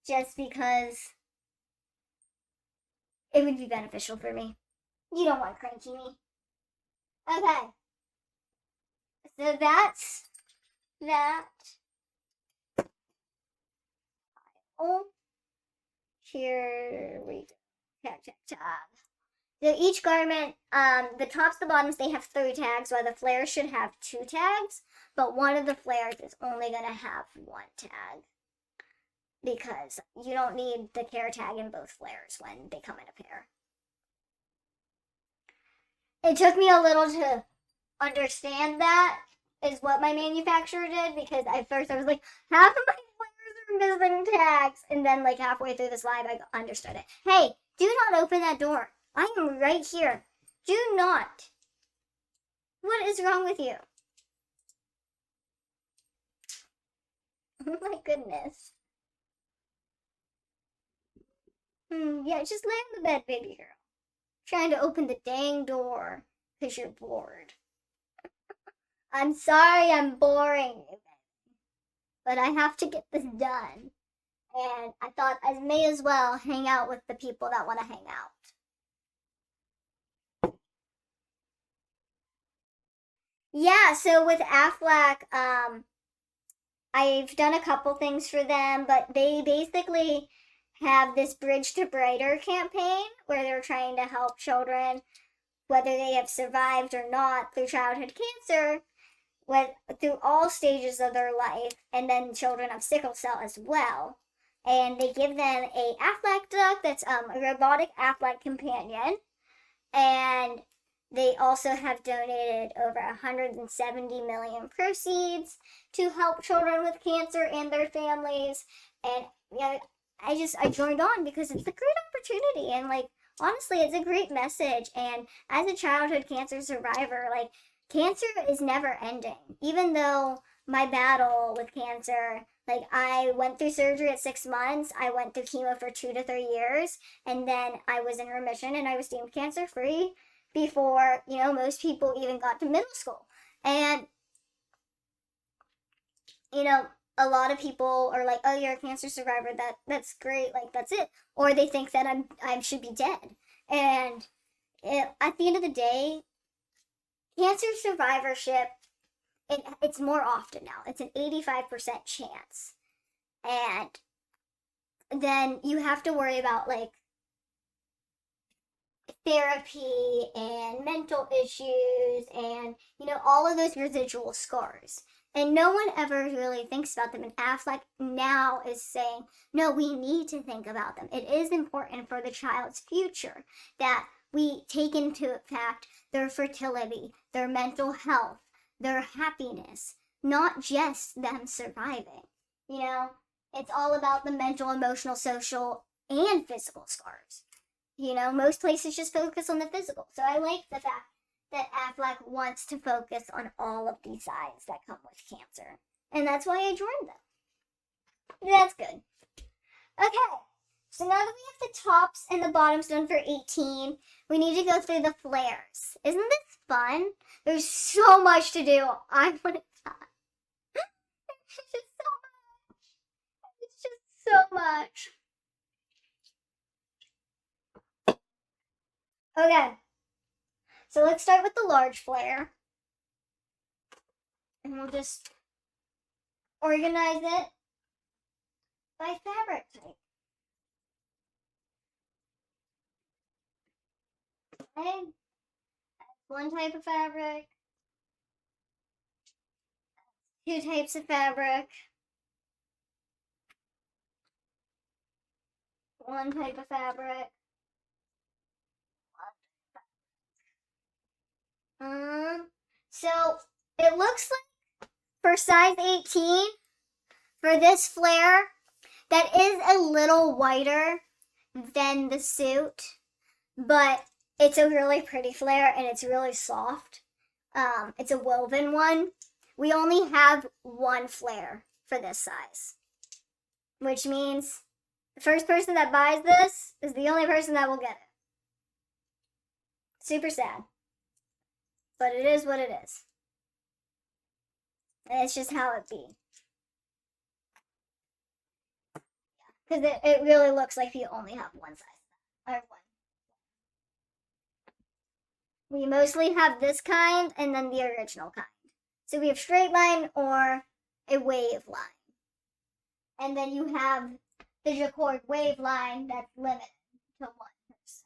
just because it would be beneficial for me. You don't want cranky me. Okay. So that's that. Oh, here we go. Tag. So each garment, the tops, the bottoms, they have 3 tags, while the flairs should have 2 tags, but one of the flairs is only going to have 1 tag, because you don't need the care tag in both flairs when they come in a pair. It took me a little to understand that is what my manufacturer did, because at first I was like, half of my flairs are missing tags, and then like halfway through this live I understood it. Hey, do not open that door. I am right here. Do not. What is wrong with you? Oh my goodness. Yeah, just lay on the bed, baby girl. Trying to open the dang door because you're bored. I'm sorry I'm boring you, but I have to get this done. And I thought I may as well hang out with the people that want to hang out. Yeah, so with Aflac, I've done a couple things for them, but they basically have this Bridge to Brighter campaign where they're trying to help children, whether they have survived or not, through childhood cancer, through all stages of their life, and then children of sickle cell as well. And they give them a Aflac duck that's a robotic Aflac companion, and they also have donated over 170 million proceeds to help children with cancer and their families. And I joined on because it's a great opportunity, and like honestly, it's a great message. And as a childhood cancer survivor, like cancer is never ending. Even though my battle with cancer, like I went through surgery at 6 months, I went through chemo for 2 to 3 years, and then I was in remission and I was deemed cancer free before, most people even got to middle school. And, a lot of people are like, oh, you're a cancer survivor, that's great, like that's it. Or they think that I should be dead. And at the end of the day, cancer survivorship, it's more often now. It's an 85% chance. And then you have to worry about like therapy and mental issues and, all of those residual scars. And no one ever really thinks about them. And Affleck now is saying, no, we need to think about them. It is important for the child's future that we take into effect their fertility, their mental health, their happiness, not just them surviving. It's all about the mental, emotional, social, and physical scars. Most places just focus on the physical. So I like the fact that Affleck wants to focus on all of these sides that come with cancer. And that's why I joined them. That's good. Okay, so now that we have the tops and the bottoms done for 18, we need to go through the flairs. Isn't this fun? There's so much to do. I want to die. It's just so much. It's just so much. Okay, so let's start with the large flair. And we'll just organize it by fabric type. Okay, one type of fabric, two types of fabric, one type of fabric, so it looks like for size 18, for this flare, that is a little whiter than the suit, but it's a really pretty flare and it's really soft. It's a woven one. We only have one flare for this size, which means the first person that buys this is the only person that will get it. Super sad. But it is what it is. And it's just how it be. Because it really looks like you only have one size. Or one. We mostly have this kind and then the original kind. So we have straight line or a wave line. And then you have the Jacquard wave line that's limited to one person.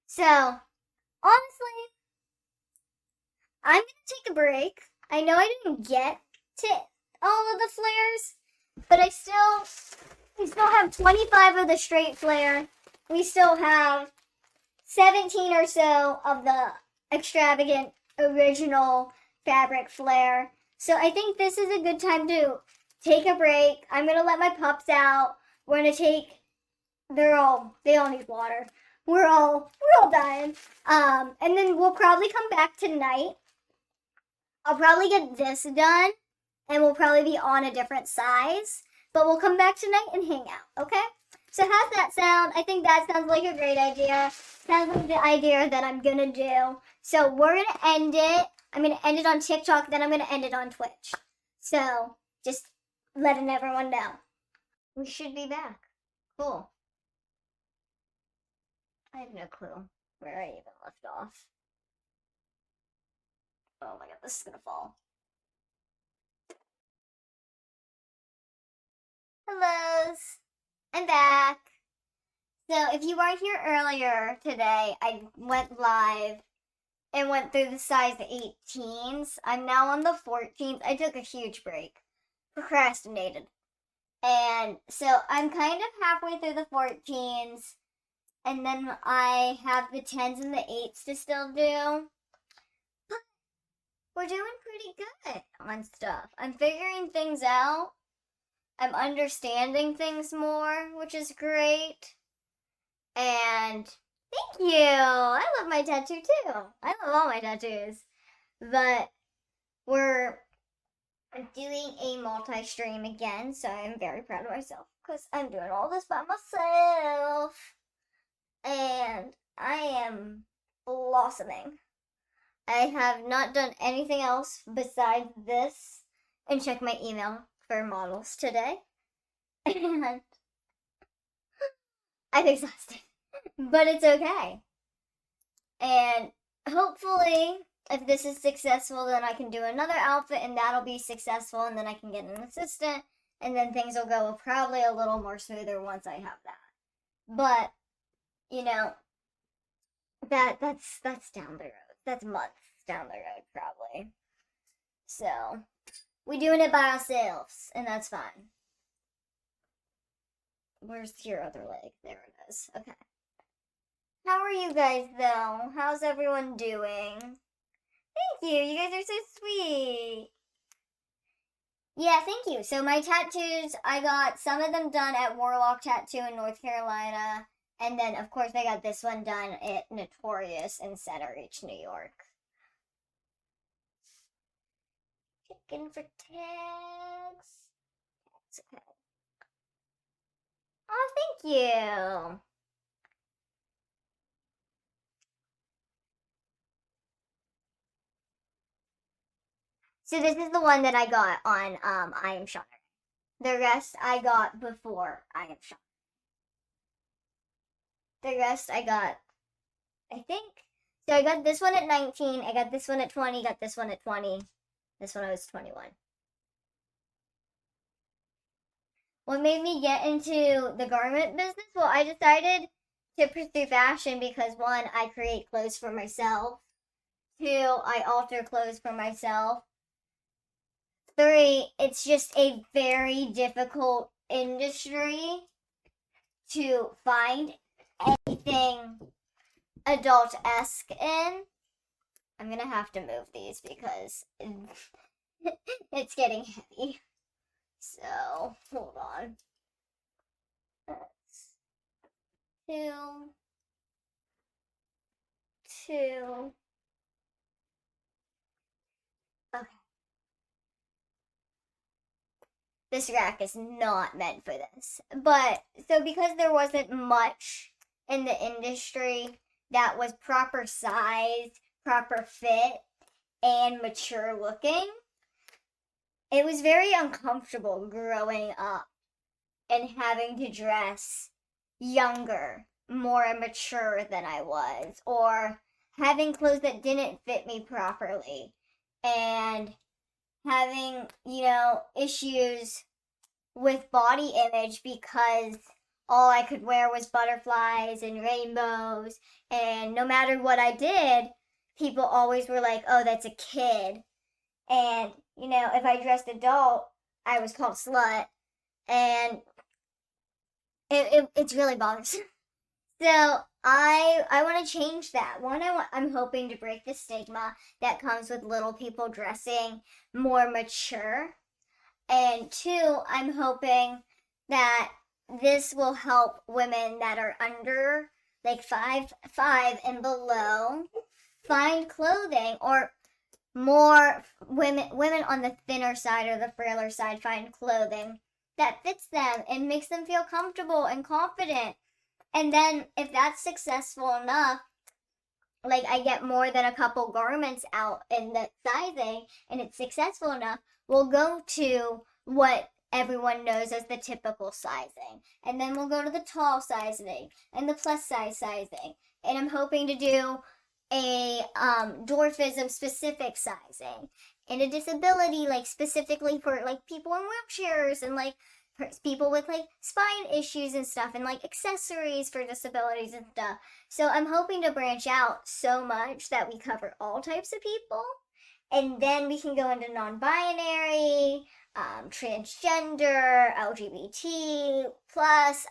So, honestly, I'm going to take a break. I know I didn't get to all of the flares, but we still have 25 of the straight flare. We still have 17 or so of the extravagant original fabric flare. So I think this is a good time to take a break. I'm going to let my pups out. We're going to they all need water. We're all dying. And then we'll probably come back tonight. I'll probably get this done and we'll probably be on a different size, but we'll come back tonight and hang out, okay? So how's that sound? I think that sounds like a great idea. Sounds like the idea that I'm gonna do. So we're gonna end it. I'm gonna end it on TikTok, then I'm gonna end it on Twitch. So just letting everyone know. We should be back. Cool. I have no clue where I even left off. Oh my god, this is gonna fall. Hellos! I'm back. So if you weren't here earlier today, I went live and went through the size 18s. I'm now on the 14s. I took a huge break. Procrastinated. And so I'm kind of halfway through the 14s. And then I have the 10s and the 8s to still do. But we're doing pretty good on stuff. I'm figuring things out. I'm understanding things more, which is great. And thank you. I love my tattoo too. I love all my tattoos. But we're doing a multi-stream again, so I'm very proud of myself because I'm doing all this by myself. And I am blossoming. I have not done anything else besides this and check my email for models today. And I'm exhausted. But it's okay. And hopefully, if this is successful, then I can do another outfit and that'll be successful, and then I can get an assistant, and then things will go probably a little more smoother once I have that. But, you know, that's down the road. That's months down the road, probably. So, we're doing it by ourselves, and that's fine. Where's your other leg? There it is. Okay. How are you guys, though? How's everyone doing? Thank you. You guys are so sweet. Yeah, thank you. So my tattoos, I got some of them done at Warlock Tattoo in North Carolina. And then, of course, I got this one done at Notorious in Center Ridge, New York. Checking for tags. Okay. Oh, thank you. So this is the one that I got on I Am Shauna. The rest I got before I Am Shauna. The rest I got, I think. So I got this one at 19, I got this one at 20, got this one at 20. This one I was 21. What made me get into the garment business? Well, I decided to pursue fashion because one, I create clothes for myself. Two, I alter clothes for myself. Three, it's just a very difficult industry to find anything adult-esque in. I'm gonna have to move these because it's getting heavy. So, hold on. That's two. Okay. This rack is not meant for this. But, so because there wasn't much in the industry that was proper size, proper fit, and mature looking, it was very uncomfortable growing up and having to dress younger, more mature than I was, or having clothes that didn't fit me properly, and having, issues with body image because all I could wear was butterflies and rainbows, and no matter what I did, people always were like, oh, that's a kid. And, if I dressed adult, I was called slut. And it's really bothersome. So I want to change that. One, I'm hoping to break the stigma that comes with little people dressing more mature. And two, I'm hoping that this will help women that are under like 5'5" and below find clothing, or more women on the thinner side or the frailer side find clothing that fits them and makes them feel comfortable and confident. And then if that's successful enough, like I get more than a couple garments out in the sizing and it's successful enough, we'll go to what everyone knows as the typical sizing. And then we'll go to the tall sizing and the plus size sizing. And I'm hoping to do a dwarfism specific sizing and a disability like specifically for like people in wheelchairs and like people with like spine issues and stuff and like accessories for disabilities and stuff. So I'm hoping to branch out so much that we cover all types of people, and then we can go into non-binary, transgender, LGBT plus,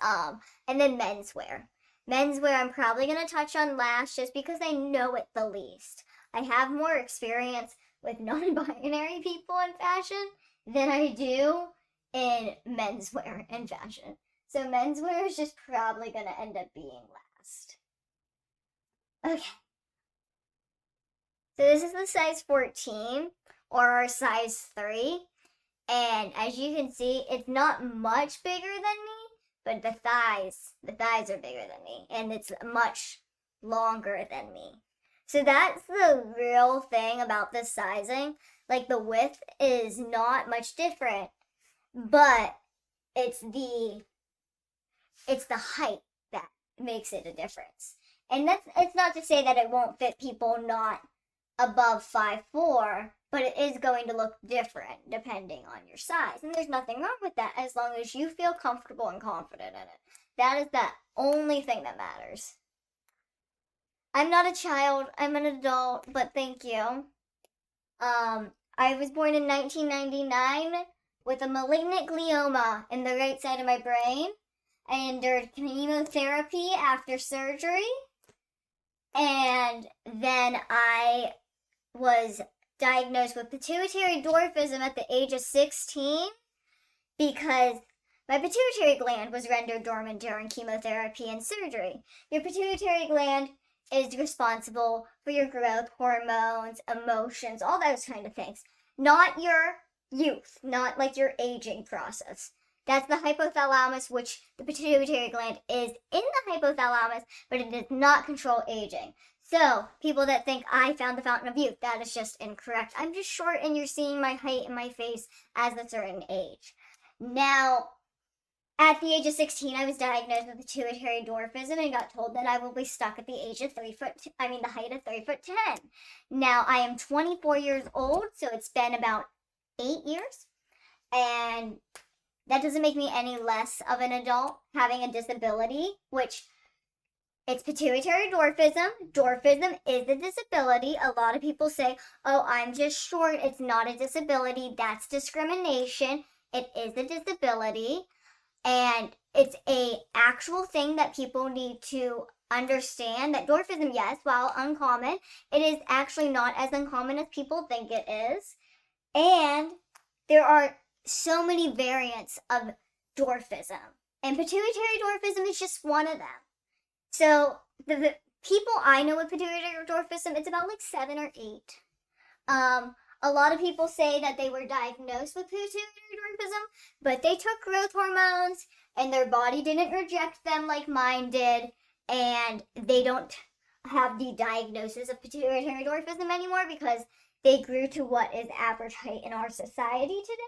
and then menswear. Menswear I'm probably going to touch on last just because I know it the least. I have more experience with non-binary people in fashion than I do in menswear and fashion. So menswear is just probably going to end up being last. Okay. So this is the size 14 or size 3. And as you can see, it's not much bigger than me, but the thighs are bigger than me, and it's much longer than me. So that's the real thing about this sizing. Like the width is not much different, but it's the height that makes it a difference. And it's not to say that it won't fit people not above 5'4", but it is going to look different depending on your size. And there's nothing wrong with that as long as you feel comfortable and confident in it. That is the only thing that matters. I'm not a child, I'm an adult, but thank you. I was born in 1999 with a malignant glioma in the right side of my brain. I endured chemotherapy after surgery. And then I was diagnosed with pituitary dwarfism at the age of 16 because my pituitary gland was rendered dormant during chemotherapy and surgery. Your pituitary gland is responsible for your growth hormones, emotions, all those kind of things. Not your youth, not like your aging process. That's the hypothalamus, which the pituitary gland is in the hypothalamus, but it does not control aging. So, people that think I found the fountain of youth, that is just incorrect. I'm just short and you're seeing my height and my face as a certain age. Now, at the age of 16, I was diagnosed with pituitary dwarfism and got told that I will be stuck at the age of the height of 3'10". Now, I am 24 years old, so it's been about 8 years. And that doesn't make me any less of an adult having a disability, which it's pituitary dwarfism. Dwarfism is a disability. A lot of people say, oh, I'm just short. It's not a disability. That's discrimination. It is a disability. And it's a actual thing that people need to understand that dwarfism, yes, while uncommon, it is actually not as uncommon as people think it is. And there are so many variants of dwarfism. And pituitary dwarfism is just one of them. So the people I know with pituitary dwarfism, it's about like 7 or 8. A lot of people say that they were diagnosed with pituitary dwarfism, but they took growth hormones and their body didn't reject them like mine did, and they don't have the diagnosis of pituitary dwarfism anymore because they grew to what is average height in our society today.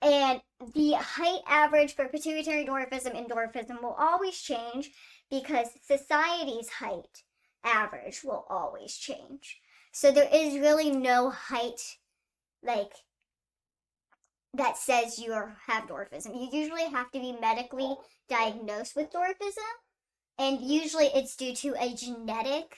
And the height average for pituitary dwarfism and dwarfism will always change because society's height average will always change. So there is really no height like that says you have dwarfism. You usually have to be medically diagnosed with dwarfism, and usually it's due to a genetic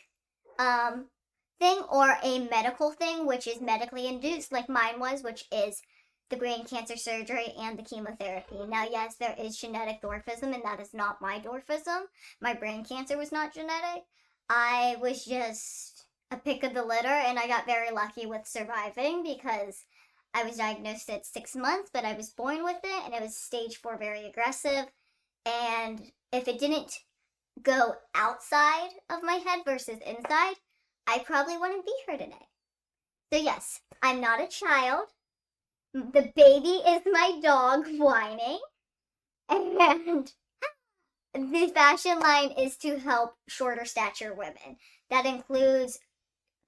thing or a medical thing, which is medically induced, like mine was, which is the brain cancer surgery and the chemotherapy. Now, yes, there is genetic dwarfism, and that is not my dwarfism. My brain cancer was not genetic. I was just a pick of the litter, and I got very lucky with surviving because I was diagnosed at 6 months, but I was born with it, and it was stage 4 very aggressive. And if it didn't go outside of my head versus inside, I probably wouldn't be here today. So yes, I'm not a child. The baby is my dog whining. And the fashion line is to help shorter stature women. That includes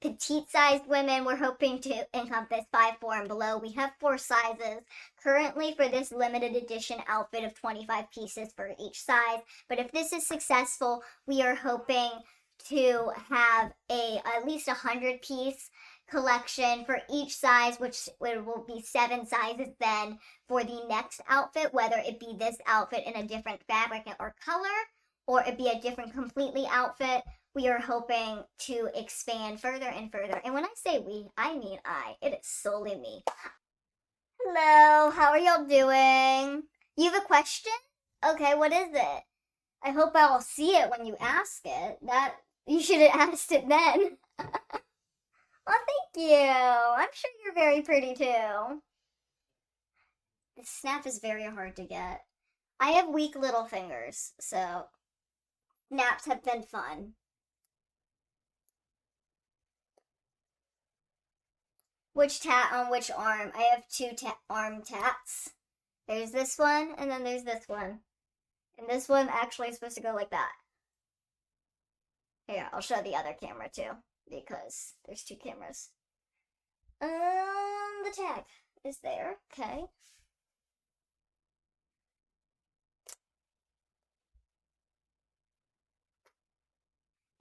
petite sized women. We're hoping to encompass 5'4" and below. We have 4 sizes currently for this limited edition outfit of 25 pieces for each size. But if this is successful, we are hoping to have at least 100-piece collection for each size, which will be 7 sizes then for the next outfit, whether it be this outfit in a different fabric or color, or it be a different completely outfit. We are hoping to expand further and further. And when I say we, I mean I. It is solely me. Hello, how are y'all doing? You have a question? Okay, what is it? I hope I'll see it when you ask it. That you should have asked it then. Well, thank you. I'm sure you're very pretty too. This snap is very hard to get. I have weak little fingers, so naps have been fun. Which tat on which arm? I have 2 arm tats. There's this one, and then there's this one. And this one actually is supposed to go like that. Here, I'll show the other camera too, because there's 2 cameras. The tag is there, okay.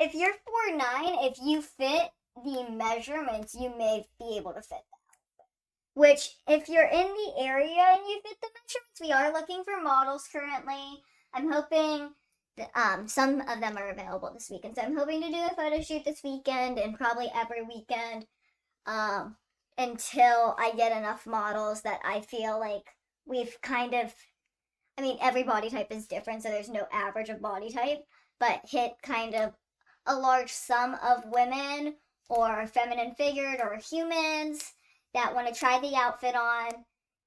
If you're 4'9", if you fit the measurements, you may be able to fit that. Which, if you're in the area and you fit the measurements, we are looking for models currently. I'm hoping that, some of them are available this weekend. So I'm hoping to do a photo shoot this weekend and probably every weekend until I get enough models that I feel like we've kind of, I mean, every body type is different, so there's no average of body type, but hit kind of a large sum of women or feminine figured or humans that want to try the outfit on,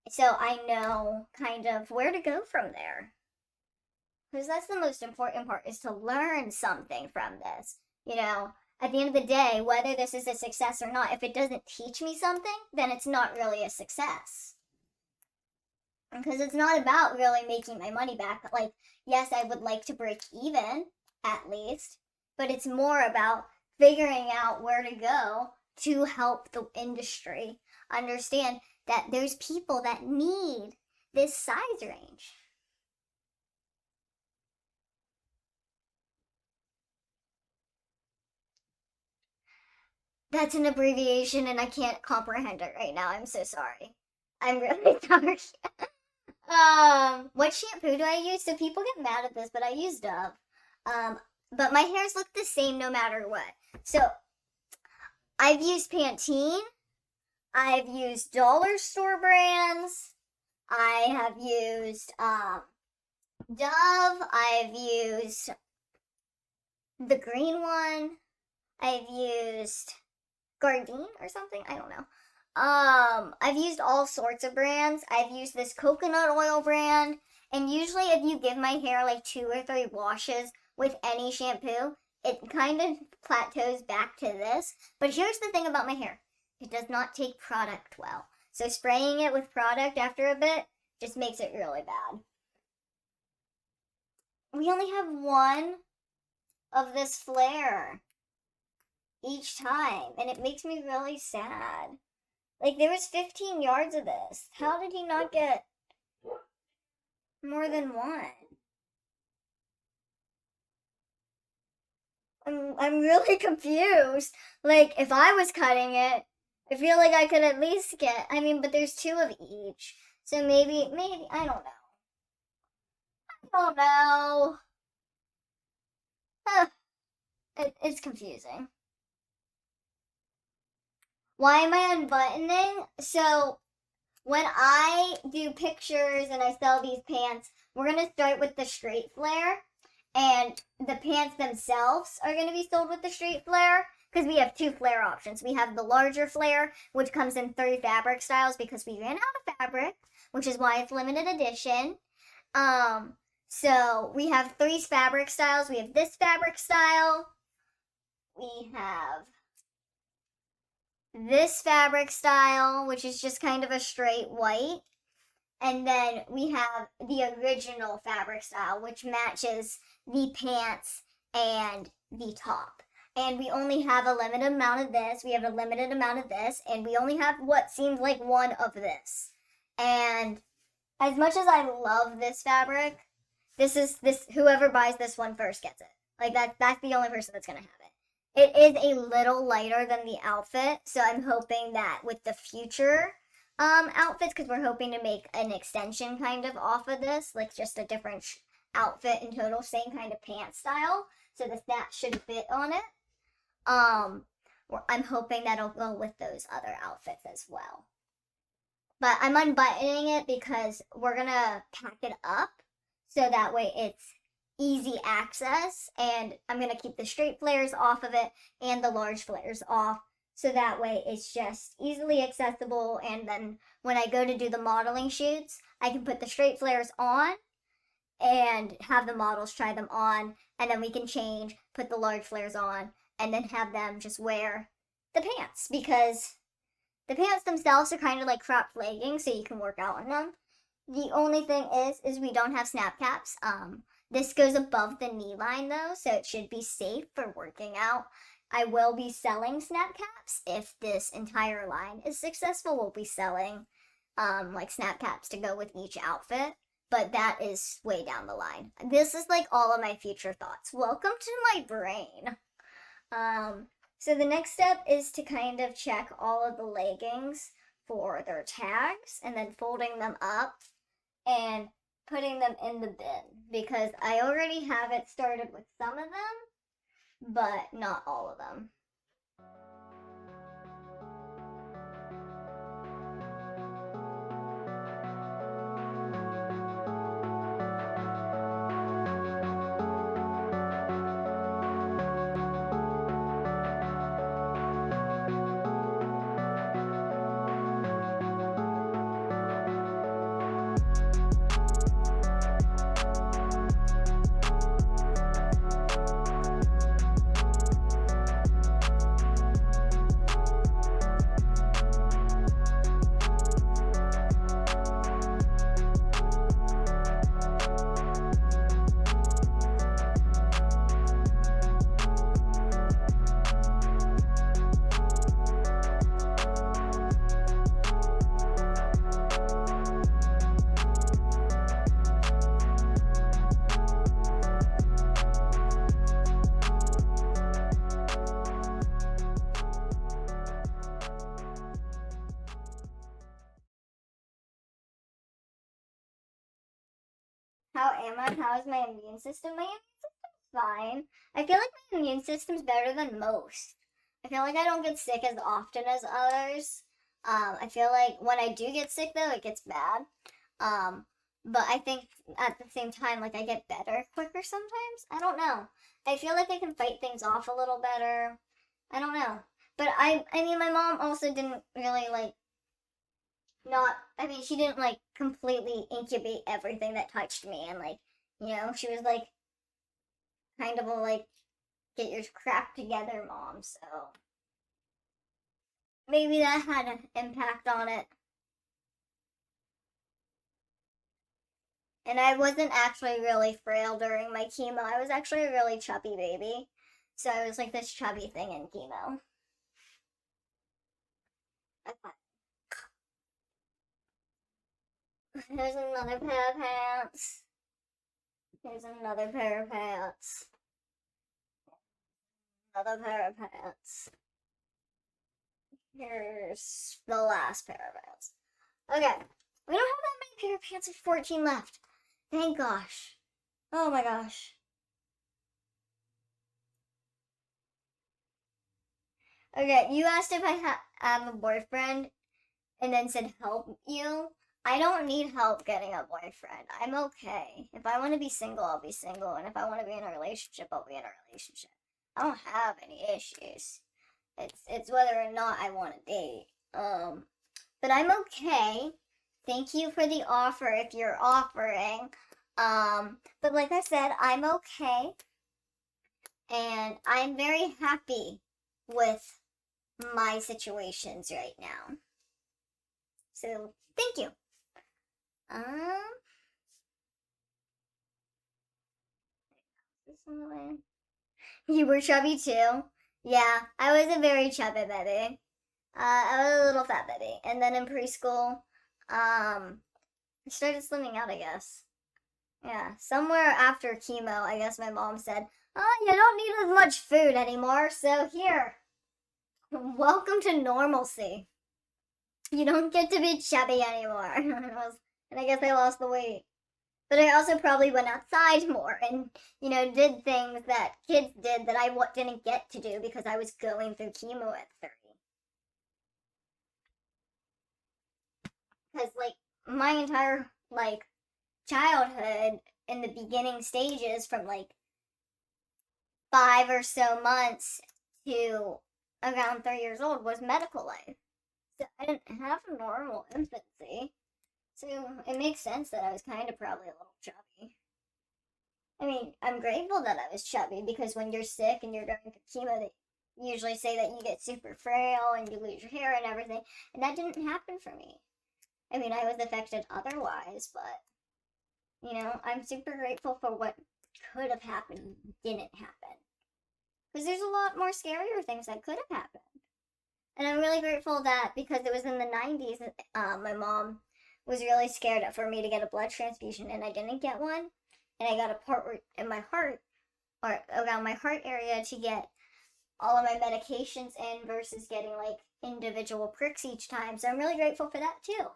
so I know kind of where to go from there. Because that's the most important part, is to learn something from this. You know, at the end of the day, whether this is a success or not, if it doesn't teach me something, then it's not really a success. Because it's not about really making my money back. Like, yes, I would like to break even, at least, but it's more about figuring out where to go to help the industry understand that there's people that need this size range. That's an abbreviation and I can't comprehend it right now. I'm so sorry. I'm really sorry. What shampoo do I use? So people get mad at this, but I use Dove. But my hairs look the same no matter what. So I've used Pantene. I've used dollar store brands. I have used Dove. I've used the green one. I've used Gardein or something. I don't know. I've used all sorts of brands. I've used this coconut oil brand. And usually if you give my hair like 2 or 3 washes with any shampoo, it kind of plateaus back to this. But here's the thing about my hair. It does not take product well. So spraying it with product after a bit just makes it really bad. We only have one of this flare each time, and it makes me really sad. Like, there was 15 yards of this. How did he not get more than one? I'm really confused. Like, if I was cutting it, I feel like I could at least get, I mean, but there's 2 of each. So maybe, I don't know. I don't know. It's confusing. Why am I unbuttoning? So when I do pictures and I sell these pants, we're going to start with the straight flare. And the pants themselves are going to be sold with the straight flare. Because we have 2 flare options. We have the larger flare, which comes in 3 fabric styles because we ran out of fabric, which is why it's limited edition. So we have 3 fabric styles. We have this fabric style. We have this fabric style, which is just kind of a straight white. And then we have the original fabric style, which matches the pants and the top. And we only have a limited amount of this, we have a limited amount of this, and we only have what seems like one of this. And as much as I love this fabric, whoever buys this one first gets it. Like that's the only person that's gonna have it. It is a little lighter than the outfit, so I'm hoping that with the future outfits, because we're hoping to make an extension kind of off of this, like just a different outfit in total, same kind of pants style, so that should fit on it. I'm hoping that'll go with those other outfits as well. But I'm unbuttoning it because we're gonna pack it up so that way it's easy access, and I'm gonna keep the straight flares off of it and the large flares off, so that way it's just easily accessible. And then when I go to do the modeling shoots, I can put the straight flares on and have the models try them on, and then we can change, put the large flares on, and then have them just wear the pants, because the pants themselves are kind of like cropped leggings, so you can work out in them. The only thing is we don't have snap caps. This goes above the knee line though, so it should be safe for working out. I will be selling snap caps if this entire line is successful. We'll be selling like snap caps to go with each outfit, but that is way down the line. This is like all of my future thoughts. Welcome to my brain. So the next step is to kind of check all of the leggings for their tags, and then folding them up and putting them in the bin, because I already have it started with some of them, but not all of them. How am I? How is my immune system? My immune system's fine. I feel like my immune system's better than most. I feel like I don't get sick as often as others. I feel like when I do get sick though, it gets bad. But I think at the same time, like I get better quicker sometimes. I don't know. I feel like I can fight things off a little better. I don't know. But I mean, my mom also didn't really like she didn't like completely incubate everything that touched me, and like, she was like kind of a like get your crap together mom, so maybe that had an impact on it. And I wasn't actually really frail during my chemo. I was actually a really chubby baby. So I was like this chubby thing in chemo. Okay. Here's another pair of pants. Here's another pair of pants. Another pair of pants. Here's the last pair of pants. Okay. We don't have that many pair of pants. There's 14 left. Thank gosh. Oh my gosh. Okay, you asked if I have a boyfriend and then said help you. I don't need help getting a boyfriend. I'm okay. If I want to be single, I'll be single. And if I want to be in a relationship, I'll be in a relationship. I don't have any issues. It's whether or not I want to date. But I'm okay. Thank you for the offer if you're offering. But like I said, I'm okay. And I'm very happy with my situations right now. So thank you. You were chubby too? Yeah, I was a very chubby baby. I was a little fat baby. And then in preschool, I started slimming out, I guess. Yeah, somewhere after chemo, I guess my mom said, "Oh, you don't need as much food anymore, so here, welcome to normalcy. You don't get to be chubby anymore." And I guess I lost the weight. But I also probably went outside more and, did things that kids did that I didn't get to do because I was going through chemo at 30. Because, like, my entire, childhood in the beginning stages from, 5 or so months to around 3 years old was medical life. So I didn't have a normal infancy. So it makes sense that I was kind of probably a little chubby. I mean, I'm grateful that I was chubby because when you're sick and you're going through chemo, they usually say that you get super frail and you lose your hair and everything. And that didn't happen for me. I mean, I was affected otherwise, but, I'm super grateful for what could have happened didn't happen. Because there's a lot more scarier things that could have happened. And I'm really grateful that because it was in the 90s, my mom was really scared for me to get a blood transfusion and I didn't get one. And I got a part in my heart or around my heart area to get all of my medications in versus getting individual pricks each time. So I'm really grateful for that too.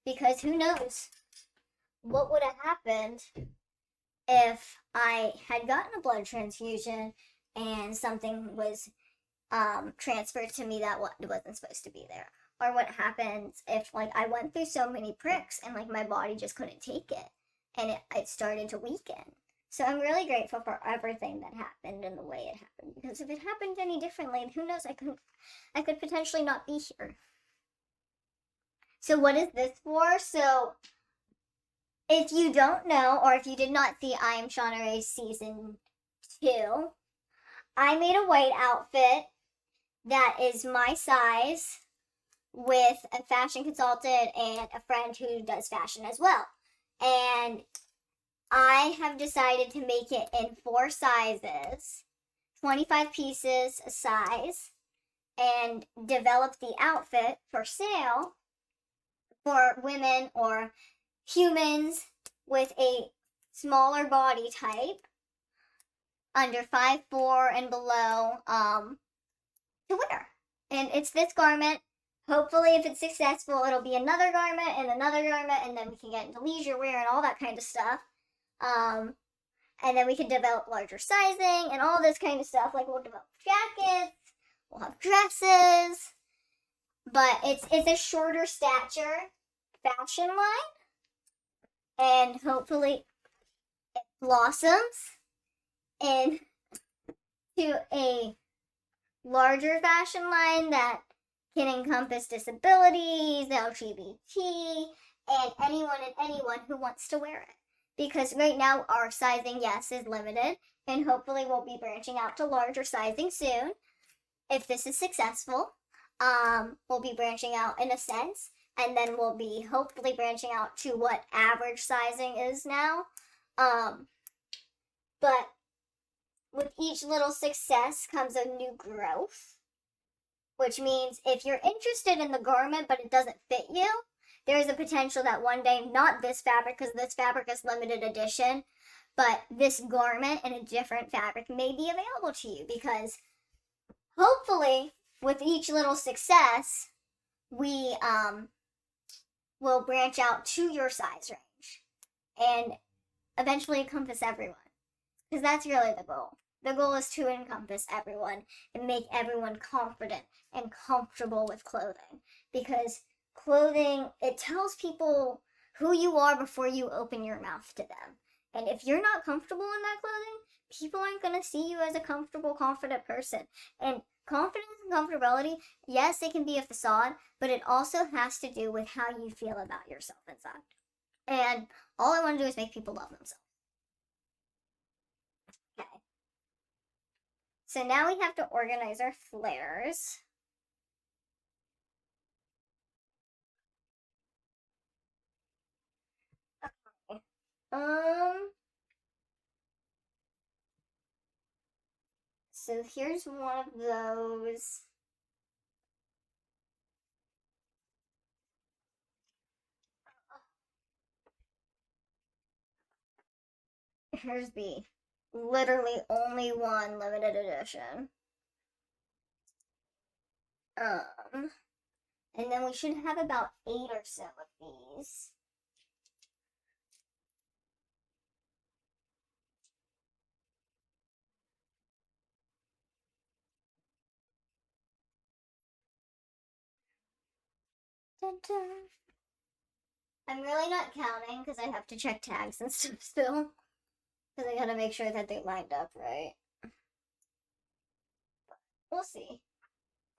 Because who knows what would have happened if I had gotten a blood transfusion and something was transferred to me that wasn't supposed to be there. Or what happens if I went through so many pricks and my body just couldn't take it and it started to weaken. So I'm really grateful for everything that happened and the way it happened because if it happened any differently, who knows, I could potentially not be here. So what is this for? So if you don't know or if you did not see I Am Shauna Rae season 2, I made a white outfit that is my size with a fashion consultant and a friend who does fashion as well. And I have decided to make it in 4 sizes, 25 pieces a size, and develop the outfit for sale for women or humans with a smaller body type, under 5'4" and below, to wear. And it's this garment. Hopefully, if it's successful, it'll be another garment, and then we can get into leisure wear and all that kind of stuff. And then we can develop larger sizing and all this kind of stuff. We'll develop jackets, we'll have dresses, but it's a shorter stature fashion line, and hopefully it blossoms into a larger fashion line that can encompass disabilities, LGBT, and anyone who wants to wear it. Because right now our sizing, yes, is limited, and hopefully we'll be branching out to larger sizing soon. If this is successful, we'll be branching out in a sense, and then we'll be hopefully branching out to what average sizing is now. But with each little success comes a new growth, which means if you're interested in the garment but it doesn't fit you, there's a potential that one day, not this fabric, because this fabric is limited edition, but this garment in a different fabric may be available to you because hopefully with each little success, we will branch out to your size range and eventually encompass everyone. Because that's really the goal. The goal is to encompass everyone and make everyone confident and comfortable with clothing. Because clothing, it tells people who you are before you open your mouth to them. And if you're not comfortable in that clothing, people aren't going to see you as a comfortable, confident person. And confidence and comfortability, yes, it can be a facade, but it also has to do with how you feel about yourself inside. And all I want to do is make people love themselves. Okay. So now we have to organize our flairs. So here's one of those. Here's the literally only one limited edition. And then we should have about 8 or so of these. Dun, dun. I'm really not counting because I have to check tags and stuff still. Because I gotta make sure that they lined up right. We'll see.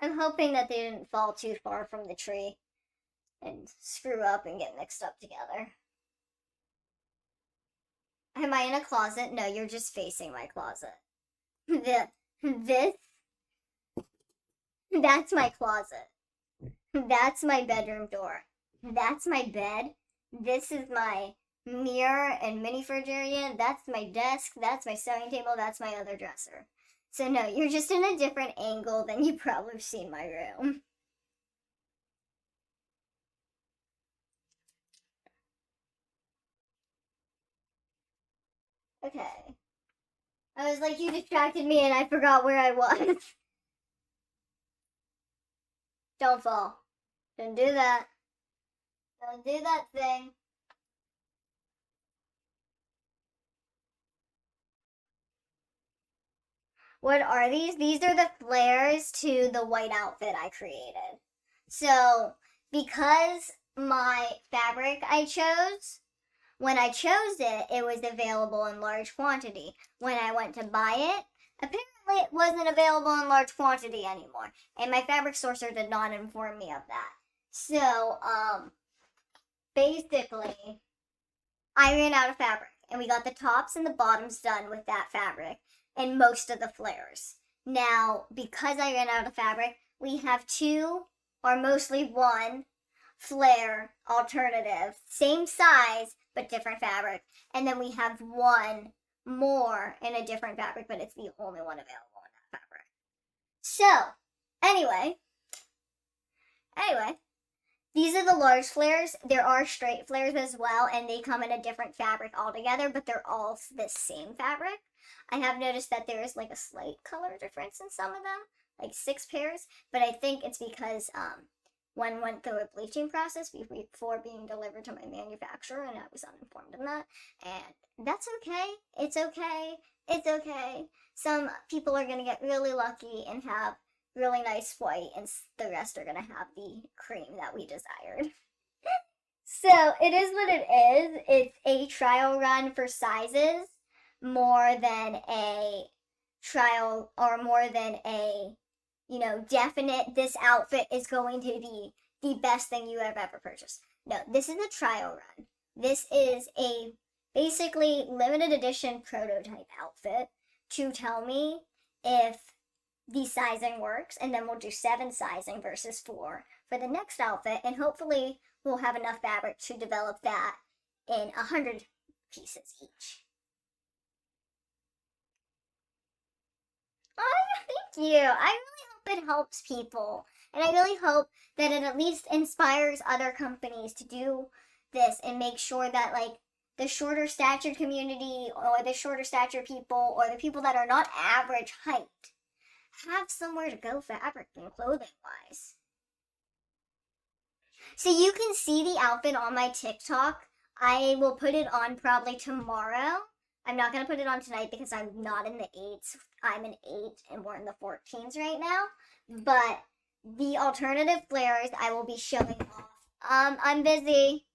I'm hoping that they didn't fall too far from the tree and screw up and get mixed up together. Am I in a closet? No, you're just facing my closet. This, that's my closet. That's my bedroom door. That's my bed. This is my mirror and mini fridge area. That's my desk. That's my sewing table. That's my other dresser. So no, you're just in a different angle than you probably have seen my room. Okay. I was like, you distracted me and I forgot where I was. Don't fall. Don't do that. Don't do that thing. What are these? These are the flares to the white outfit I created. So, because my fabric I chose, when I chose it, it was available in large quantity. When I went to buy it, apparently it wasn't available in large quantity anymore. And my fabric sourcer did not inform me of that. So, basically, I ran out of fabric. And we got the tops and the bottoms done with that fabric and most of the flares. Now, because I ran out of fabric, we have 2 or mostly 1 flare alternative, same size but different fabric, and then we have 1 more in a different fabric, but it's the only one available in that fabric. So, anyway, these are the large flares. There are straight flares as well, and they come in a different fabric altogether, but they're all the same fabric. I have noticed that there is like a slight color difference in some of them, like 6 pairs, but I think it's because one went through a bleaching process before being delivered to my manufacturer, and I was uninformed of that. And that's okay. It's okay. It's okay. Some people are going to get really lucky and have really nice white, and the rest are going to have the cream that we desired. So it is what it is. It's a trial run for sizes more than a trial or more than a definite this outfit is going to be the best thing you have ever purchased. No, this is a trial run. This is a basically limited edition prototype outfit to tell me if the sizing works, and then we'll do 7 sizing versus 4 for the next outfit, and hopefully we'll have enough fabric to develop that in 100 pieces each. Oh, thank you. I really hope it helps people. And I really hope that it at least inspires other companies to do this and make sure that, like, the shorter stature community or the shorter stature people or the people that are not average height have somewhere to go fabric and clothing wise. So you can see the outfit on my TikTok. I will put it on probably tomorrow. I'm not going to put it on tonight because I'm not in the 8s. I'm an 8 and we're in the 14s right now. But the alternative flares I will be showing off. I'm busy.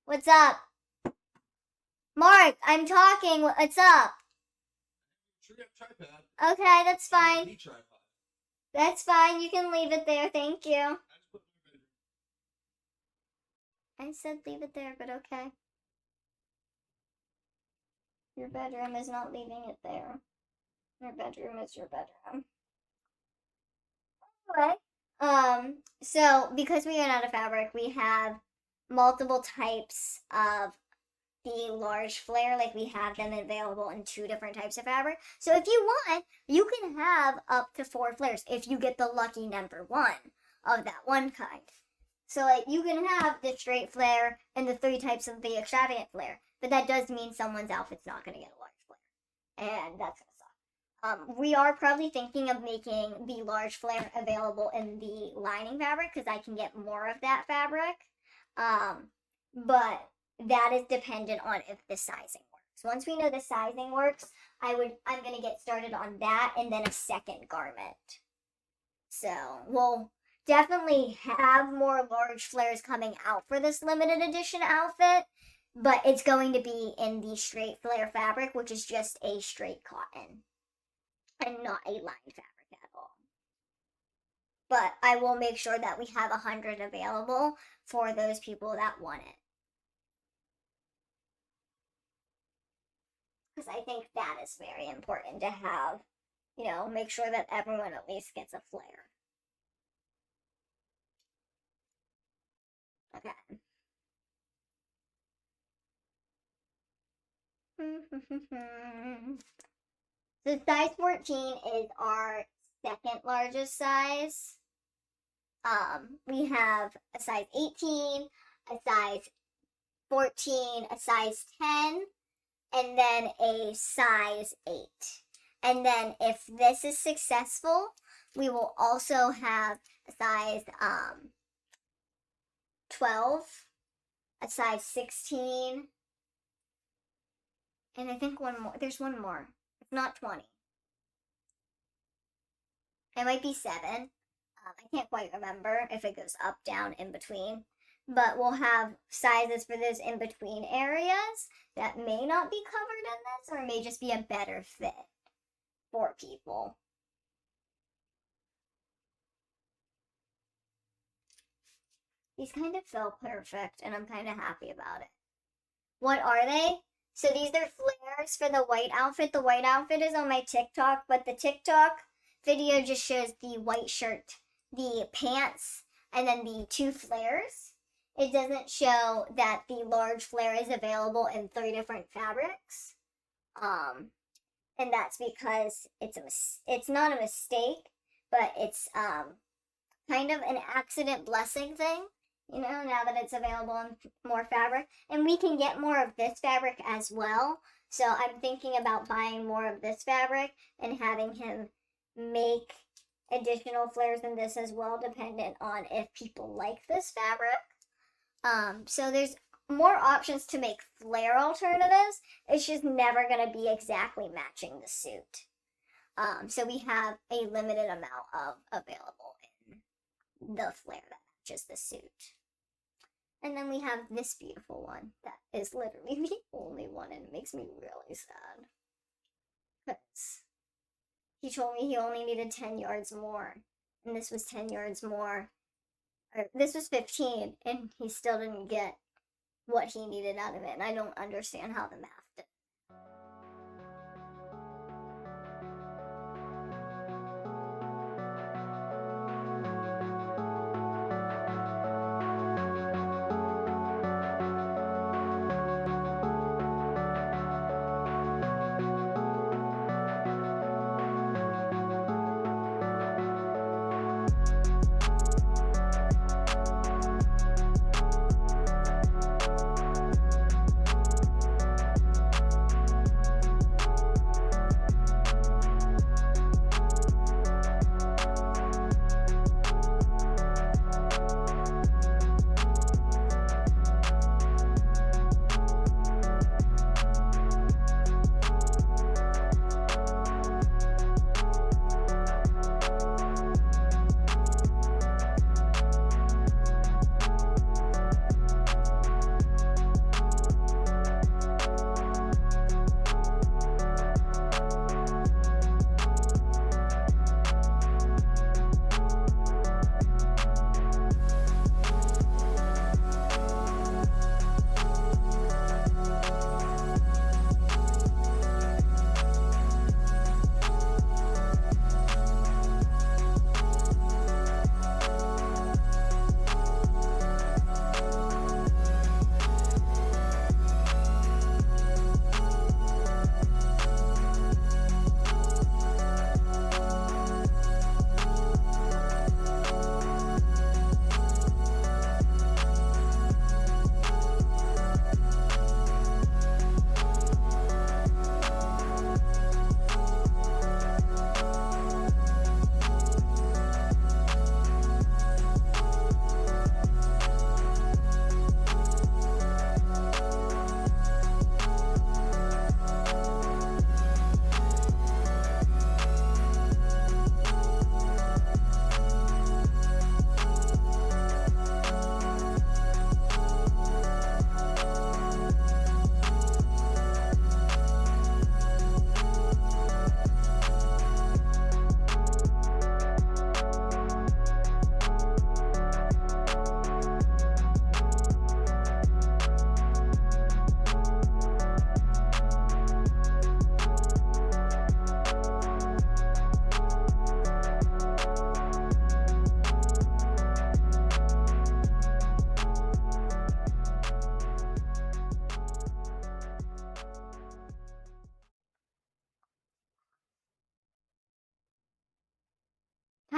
What's up? Mark, I'm talking. What's up? Sure, you have a tripod. Okay, that's fine. Tripod. That's fine. You can leave it there. Thank you. I said leave it there, but okay. Your bedroom is not leaving it there. Your bedroom is your bedroom. Anyway, so because we ran out of fabric, we have multiple types of the large flare, like we have them available in 2 different types of fabric. So if you want, you can have up to 4 flares if you get the lucky number 1 of that one kind. So like you can have the straight flare and the 3 types of the extravagant flare, but that does mean someone's outfit's not going to get a large flare, and that's going to suck. We are probably thinking of making the large flare available in the lining fabric because I can get more of that fabric, but that is dependent on if the sizing works. Once we know the sizing works, I'm going to get started on that and then a second garment. So we'll definitely have more large flares coming out for this limited edition outfit, but it's going to be in the straight flare fabric, which is just a straight cotton and not a lined fabric at all. But I will make sure that we have 100 available for those people that want it. Because I think that is very important to have, make sure that everyone at least gets a flare. Okay. So size 14 is our second largest size. We have a size 18, a size 14, a size 10, and then a size 8. And then if this is successful, we will also have a size 12, a size 16, and I think one more. There's one more. It's not 20. It might be 7. I can't quite remember if it goes up, down, in between. But we'll have sizes for those in between areas that may not be covered in this or may just be a better fit for people. These kind of fell perfect and I'm kind of happy about it. What are they? So these are flares for the white outfit. The white outfit is on my TikTok, but the TikTok video just shows the white shirt, the pants, and then the 2 flares. It doesn't show that the large flare is available in 3 different fabrics. And that's because it's not a mistake, but it's kind of an accident blessing thing. Now that it's available in more fabric. And we can get more of this fabric as well. So I'm thinking about buying more of this fabric and having him make additional flares in this as well, dependent on if people like this fabric. So there's more options to make flare alternatives. It's just never going to be exactly matching the suit. So we have a limited amount of available in the flare that matches the suit. And then we have this beautiful one that is literally the only one, and it makes me really sad. Because he told me he only needed 10 yards more, and this was 10 yards more. Or this was 15, and he still didn't get what he needed out of it, and I don't understand how the math did.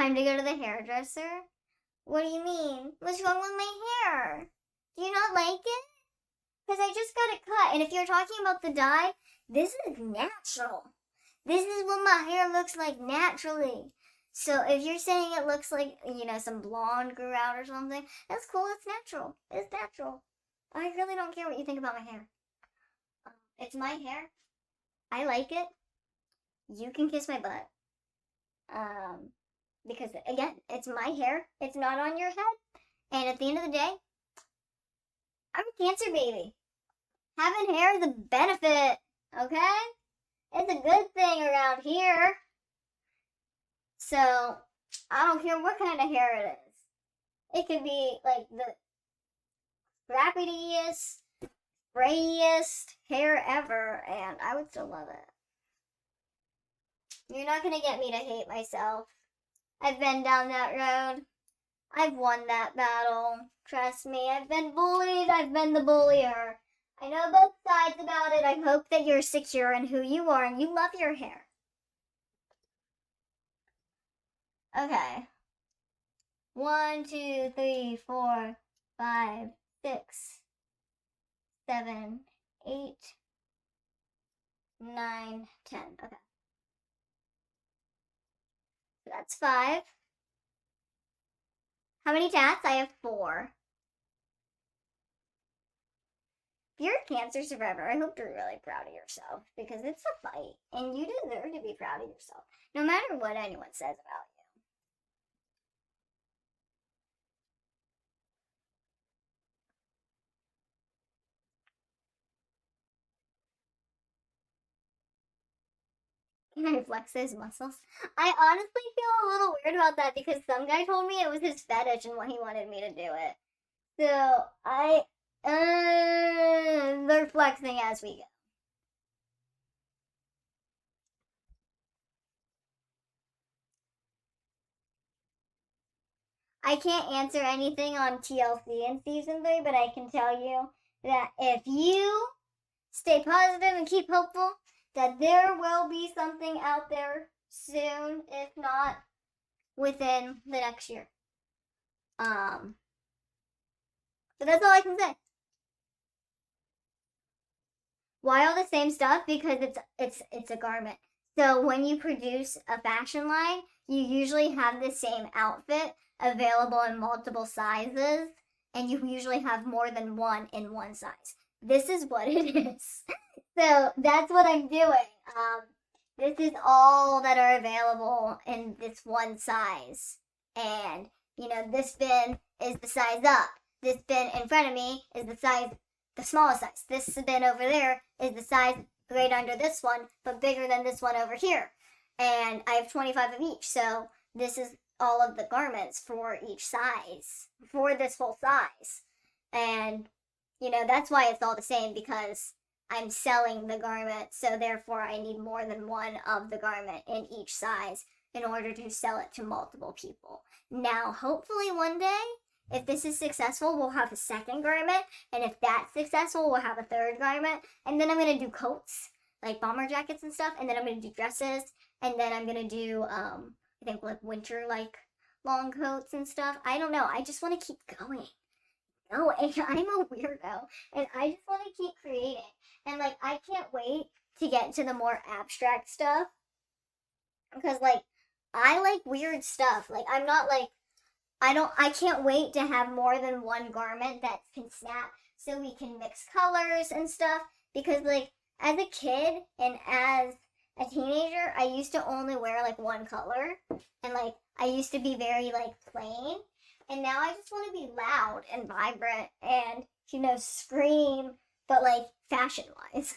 Time to go to the hairdresser? What do you mean? What's wrong with my hair? Do you not like it? Because I just got it cut. And if you're talking about the dye, this is natural. This is what my hair looks like naturally. So if you're saying it looks like, some blonde grew out or something, that's cool. It's natural. It's natural. I really don't care what you think about my hair. It's my hair. I like it. You can kiss my butt. Because, again, it's my hair. It's not on your head. And at the end of the day, I'm a Cancer baby. Having hair is a benefit, okay? It's a good thing around here. So, I don't care what kind of hair it is. It could be like the crappiest, sprayiest hair ever, and I would still love it. You're not gonna get me to hate myself. I've been down that road. I've won that battle. Trust me, I've been bullied. I've been the bullier. I know both sides about it. I hope that you're secure in who you are and you love your hair. Okay. 1, 2, 3, 4, 5, 6, 7, 8, 9, 10. Okay. That's 5. How many tats? I have 4. If you're a Cancer survivor, I hope you're really proud of yourself because it's a fight and you deserve to be proud of yourself no matter what anyone says about you. Can I flex those muscles? I honestly feel a little weird about that because some guy told me it was his fetish and what he wanted me to do it. So they're flexing as we go. I can't answer anything on TLC in season 3, but I can tell you that if you stay positive and keep hopeful, that there will be something out there soon, if not within the next year. But that's all I can say. Why all the same stuff? Because it's a garment. So when you produce a fashion line, you usually have the same outfit available in multiple sizes, and you usually have more than one in one size. This is what it is. So that's what I'm doing. This is all that are available in this one size. And, this bin is the size up. This bin in front of me is the smallest size. This bin over there is the size right under this one, but bigger than this one over here. And I have 25 of each. So this is all of the garments for each size, for this whole size. And, that's why it's all the same, because I'm selling the garment, so therefore I need more than one of the garment in each size in order to sell it to multiple people. Now, hopefully one day, if this is successful, we'll have a second garment, and if that's successful, we'll have a third garment, and then I'm going to do coats, like bomber jackets and stuff, and then I'm going to do dresses, and then I'm going to do, I think, like winter, like, long coats and stuff. I don't know. I just want to keep going. No, and I'm a weirdo, and I just want to keep creating. And, I can't wait to get to the more abstract stuff, because, I like weird stuff. I'm not, I can't wait to have more than one garment that can snap so we can mix colors and stuff, because, as a kid and as a teenager, I used to only wear, one color, and, I used to be very, plain. And now I just want to be loud and vibrant and, scream, but fashion-wise.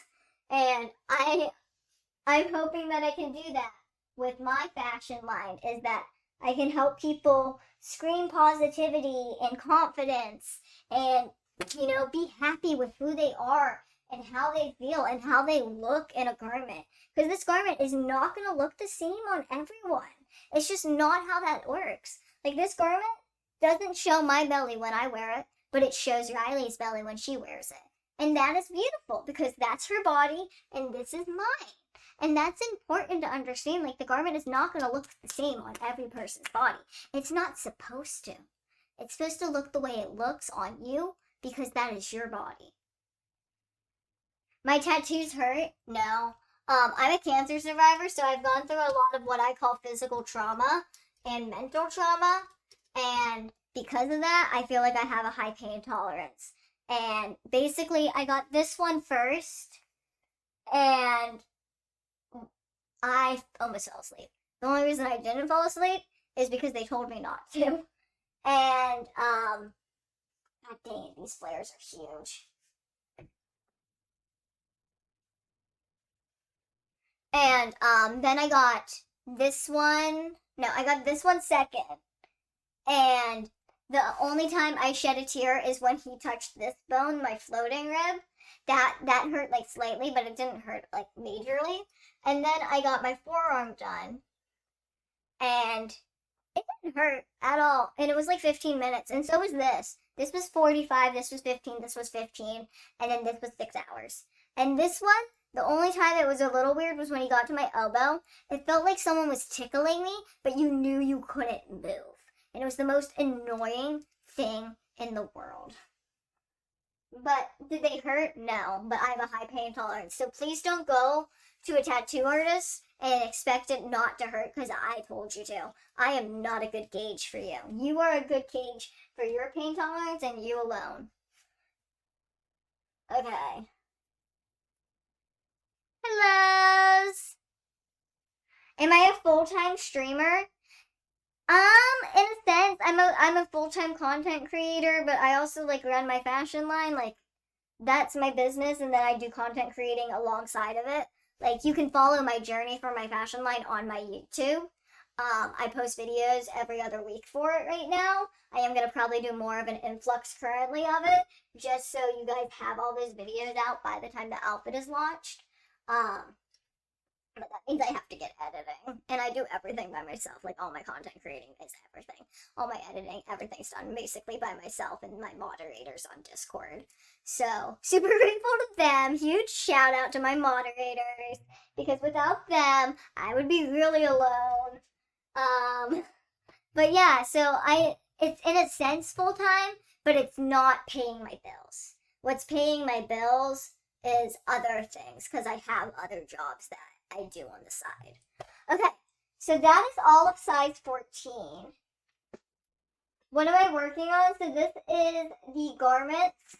And I'm hoping that I can do that with my fashion line, is that I can help people scream positivity and confidence and, be happy with who they are and how they feel and how they look in a garment. Because this garment is not going to look the same on everyone. It's just not how that works. This garment doesn't show my belly when I wear it, but it shows Riley's belly when she wears it. And that is beautiful because that's her body and this is mine. And that's important to understand. Like, the garment is not going to look the same on every person's body. It's not supposed to. It's supposed to look the way it looks on you because that is your body. My tattoos hurt? No. I'm a cancer survivor, so I've gone through a lot of what I call physical trauma and mental trauma. And because of that, I feel like I have a high pain tolerance. And basically, I got this one first, and I almost fell asleep. The only reason I didn't fall asleep is because they told me not to. And, god dang it, these flares are huge. And, then I got this one. No, I got this one second. And the only time I shed a tear is when he touched this bone, my floating rib. That hurt like slightly, but it didn't hurt like majorly. And then I got my forearm done, and it didn't hurt at all. And it was like 15 minutes, and so was this. This was 45, this was 15, this was 15, and then this was 6 hours. And this one, the only time it was a little weird was when he got to my elbow. It felt like someone was tickling me, but you knew you couldn't move. And it was the most annoying thing in the world. But did they hurt? No, but I have a high pain tolerance. So please don't go to a tattoo artist and expect it not to hurt because I told you to. I am not a good gauge for you. You are a good gauge for your pain tolerance and you alone. Okay. Hellos! Am I a full-time streamer? In a sense, I'm a full-time content creator, but I also like run my fashion line. Like, that's my business, and then I do content creating alongside of it. Like, you can follow my journey for my fashion line on my YouTube. I post videos every other week for it right now. I am gonna probably do more of an influx currently of it, just so you guys have all those videos out by the time the outfit is launched. But that means I have to get editing. And I do everything by myself. Like, all my content creating is everything. All my editing, everything's done basically by myself and my moderators on Discord. So, super grateful to them. Huge shout out to my moderators. Because without them, I would be really alone. But yeah, so it's in a sense full time, but it's not paying my bills. What's paying my bills is other things, because I have other jobs that I do on the side. Okay, so that is all of size 14. What am I working on? So this is the garments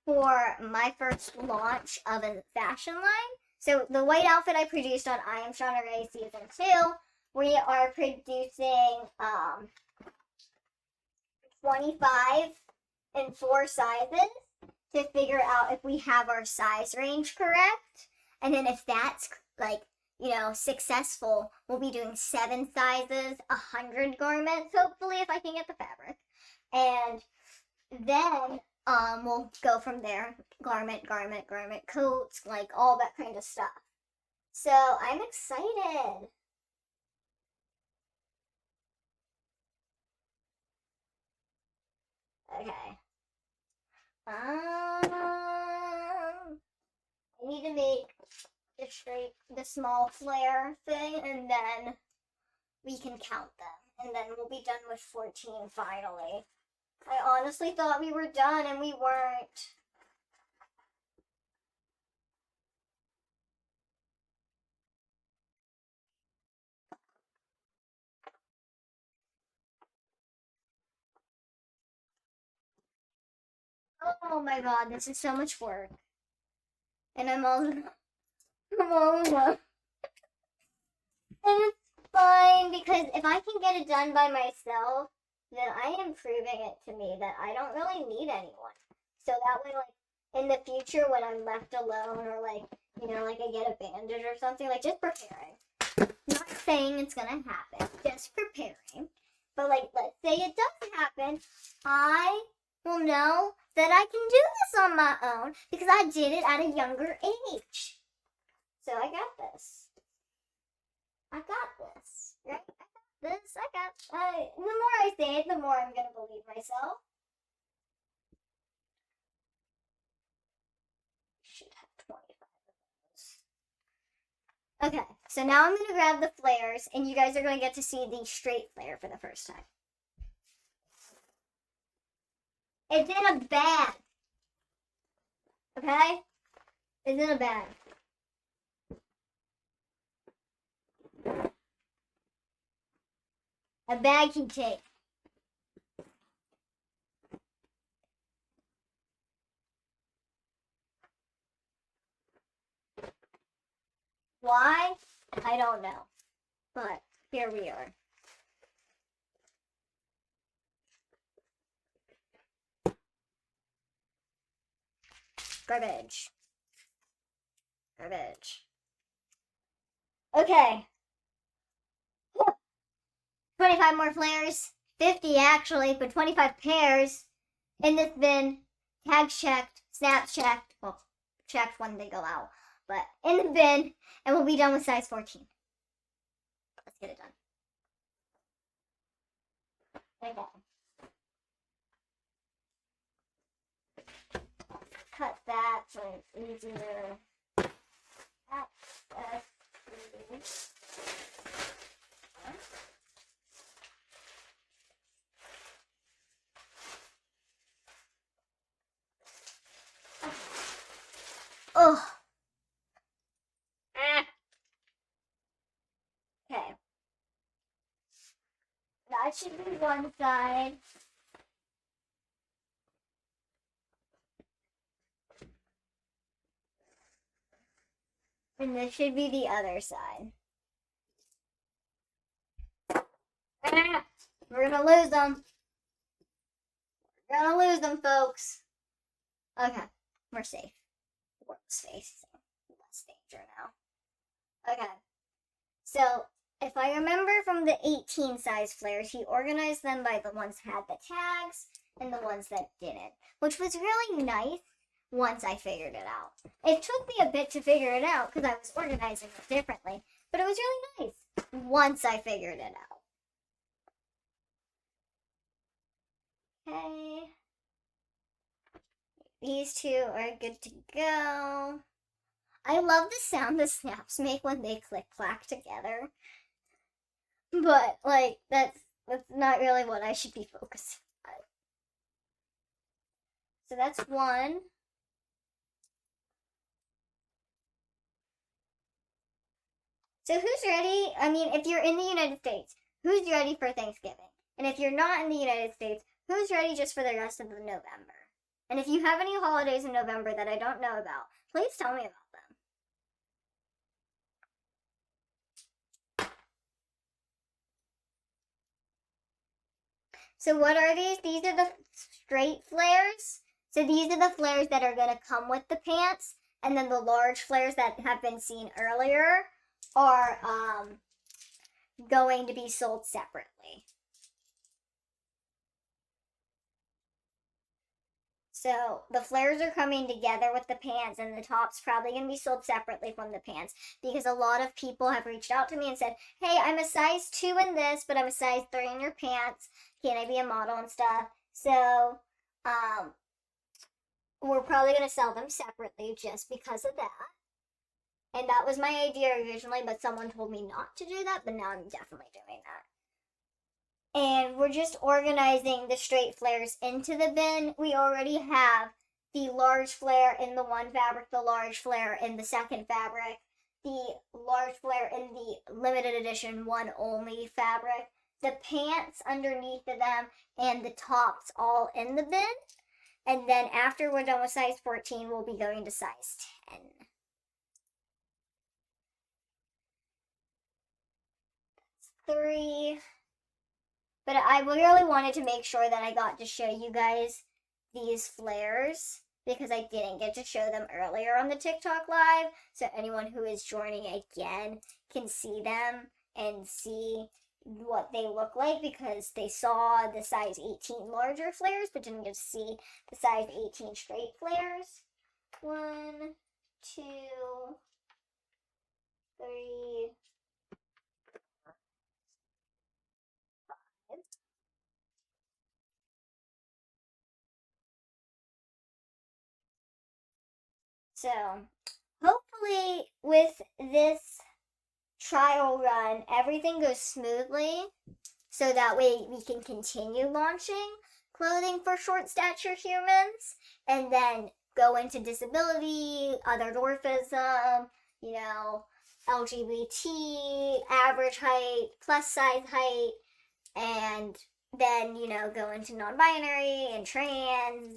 for my first launch of a fashion line. So the white outfit I produced on I Am Shauna Rae Season 2, we are producing 25 in 4 sizes to figure out if we have our size range correct. And then if that's like, successful, we'll be doing 7 sizes, 100 garments, hopefully, if I can get the fabric. And then we'll go from there. Garment, coats, like all that kind of stuff. So I'm excited. Okay. I need to make the small flare thing, and then we can count them. And then we'll be done with 14 finally. I honestly thought we were done, and we weren't. Oh my god, this is so much work. And I'm all alone. And it's fine, because if I can get it done by myself, then I am proving it to me that I don't really need anyone. So that way, like, in the future when I'm left alone, or like, like I get a bandage or something, like, just preparing. Not saying it's gonna happen, just preparing. But like, let's say it does happen, I will know that I can do this on my own because I did it at a younger age. So I got this. I got this, right? I got this. The more I say it, the more I'm gonna believe myself. Should have 25 of Okay, so now I'm going to grab the flares, and you guys are going to get to see the straight flare for the first time. It's in a bag. Okay? It's in a bag. A bag you take. Why? I don't know. But here we are. Garbage. Garbage. Okay. 25 more flares. 50 actually, but 25 pairs in this bin. Tags checked. Snaps checked. Well, checked when they go out. But in the bin, and we'll be done with size 14. Let's get it done. Okay. Cut that so it's easier. Oh. Okay. That should be one side. And this should be the other side. We're gonna lose them. We're gonna lose them, folks. Okay, we're safe. The world's facing less danger now. Okay, so if I remember from the 18 size flares, he organized them by the ones that had the tags and the ones that didn't, which was really nice once I figured it out. It took me a bit to figure it out because I was organizing it differently, but it was really nice once I figured it out. Okay. These two are good to go. I love the sound the snaps make when they click clack together. But like that's not really what I should be focusing on. So that's one. So who's ready? I mean, if you're in the United States, who's ready for Thanksgiving? And if you're not in the United States, who's ready just for the rest of November? And if you have any holidays in November that I don't know about, please tell me about them. So what are these? These are the straight flares. So these are the flares that are going to come with the pants. And then the large flares that have been seen earlier are going to be sold separately. So the flares are coming together with the pants, and the top's probably going to be sold separately from the pants because a lot of people have reached out to me and said, hey, I'm a size 2 in this, but I'm a size 3 in your pants. Can I be a model and stuff? So we're probably going to sell them separately just because of that. And that was my idea originally, but someone told me not to do that, but now I'm definitely doing that. And we're just organizing the straight flares into the bin. We already have the large flare in the one fabric, the large flare in the second fabric, the large flare in the limited edition one only fabric, the pants underneath of them, and the tops all in the bin. And then after we're done with size 14, we'll be going to size 10. That's 3. But I really wanted to make sure that I got to show you guys these flares because I didn't get to show them earlier on the TikTok live. So anyone who is joining again can see them and see what they look like because they saw the size 18 larger flares but didn't get to see the size 18 straight flares. 1, 2, 3, 5. So hopefully with this trial run, everything goes smoothly, so that way we can continue launching clothing for short stature humans, and then go into disability, other dwarfism, LGBT, average height, plus size height, and then go into non-binary and trans,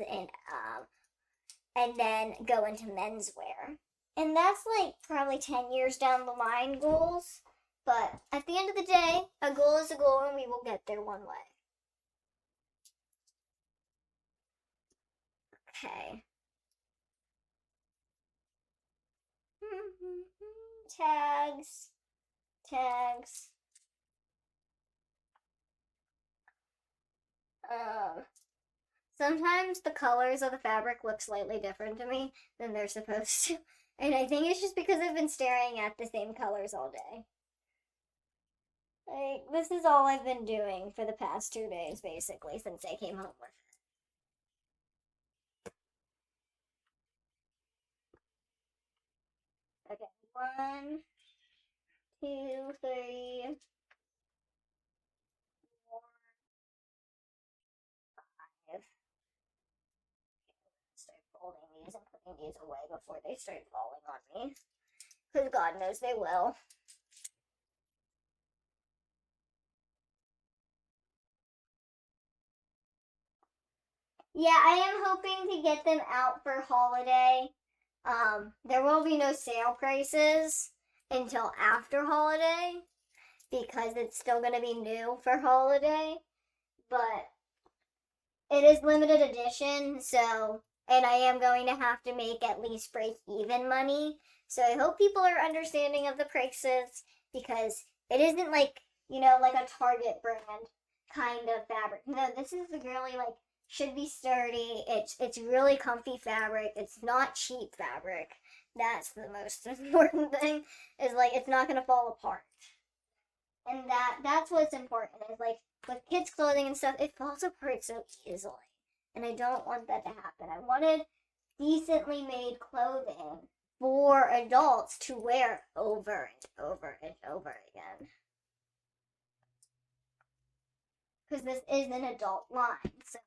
and then go into menswear. And that's like probably 10 years down the line goals. But at the end of the day, a goal is a goal, and we will get there one way. Okay. Tags. Tags. Sometimes the colors of the fabric look slightly different to me than they're supposed to. And I think it's just because I've been staring at the same colors all day. Like, this is all I've been doing for the past 2 days, basically, since I came home with it. Okay, 1, 2, 3, 4, 5. Start folding these and putting these away before they start falling on me. Because God knows they will. Yeah, I am hoping to get them out for holiday. There will be no sale prices until after holiday, because it's still going to be new for holiday. But it is limited edition, so, and I am going to have to make at least break even money. So I hope people are understanding of the prices, because it isn't like, like a Target brand kind of fabric. No, this is really like, should be sturdy. It's really comfy fabric. It's not cheap fabric. That's the most important thing, is like it's not gonna fall apart. And that's what's important, is like with kids' clothing and stuff, it falls apart so easily. And I don't want that to happen. I wanted decently made clothing for adults to wear over and over and over again. Because this is an adult line, so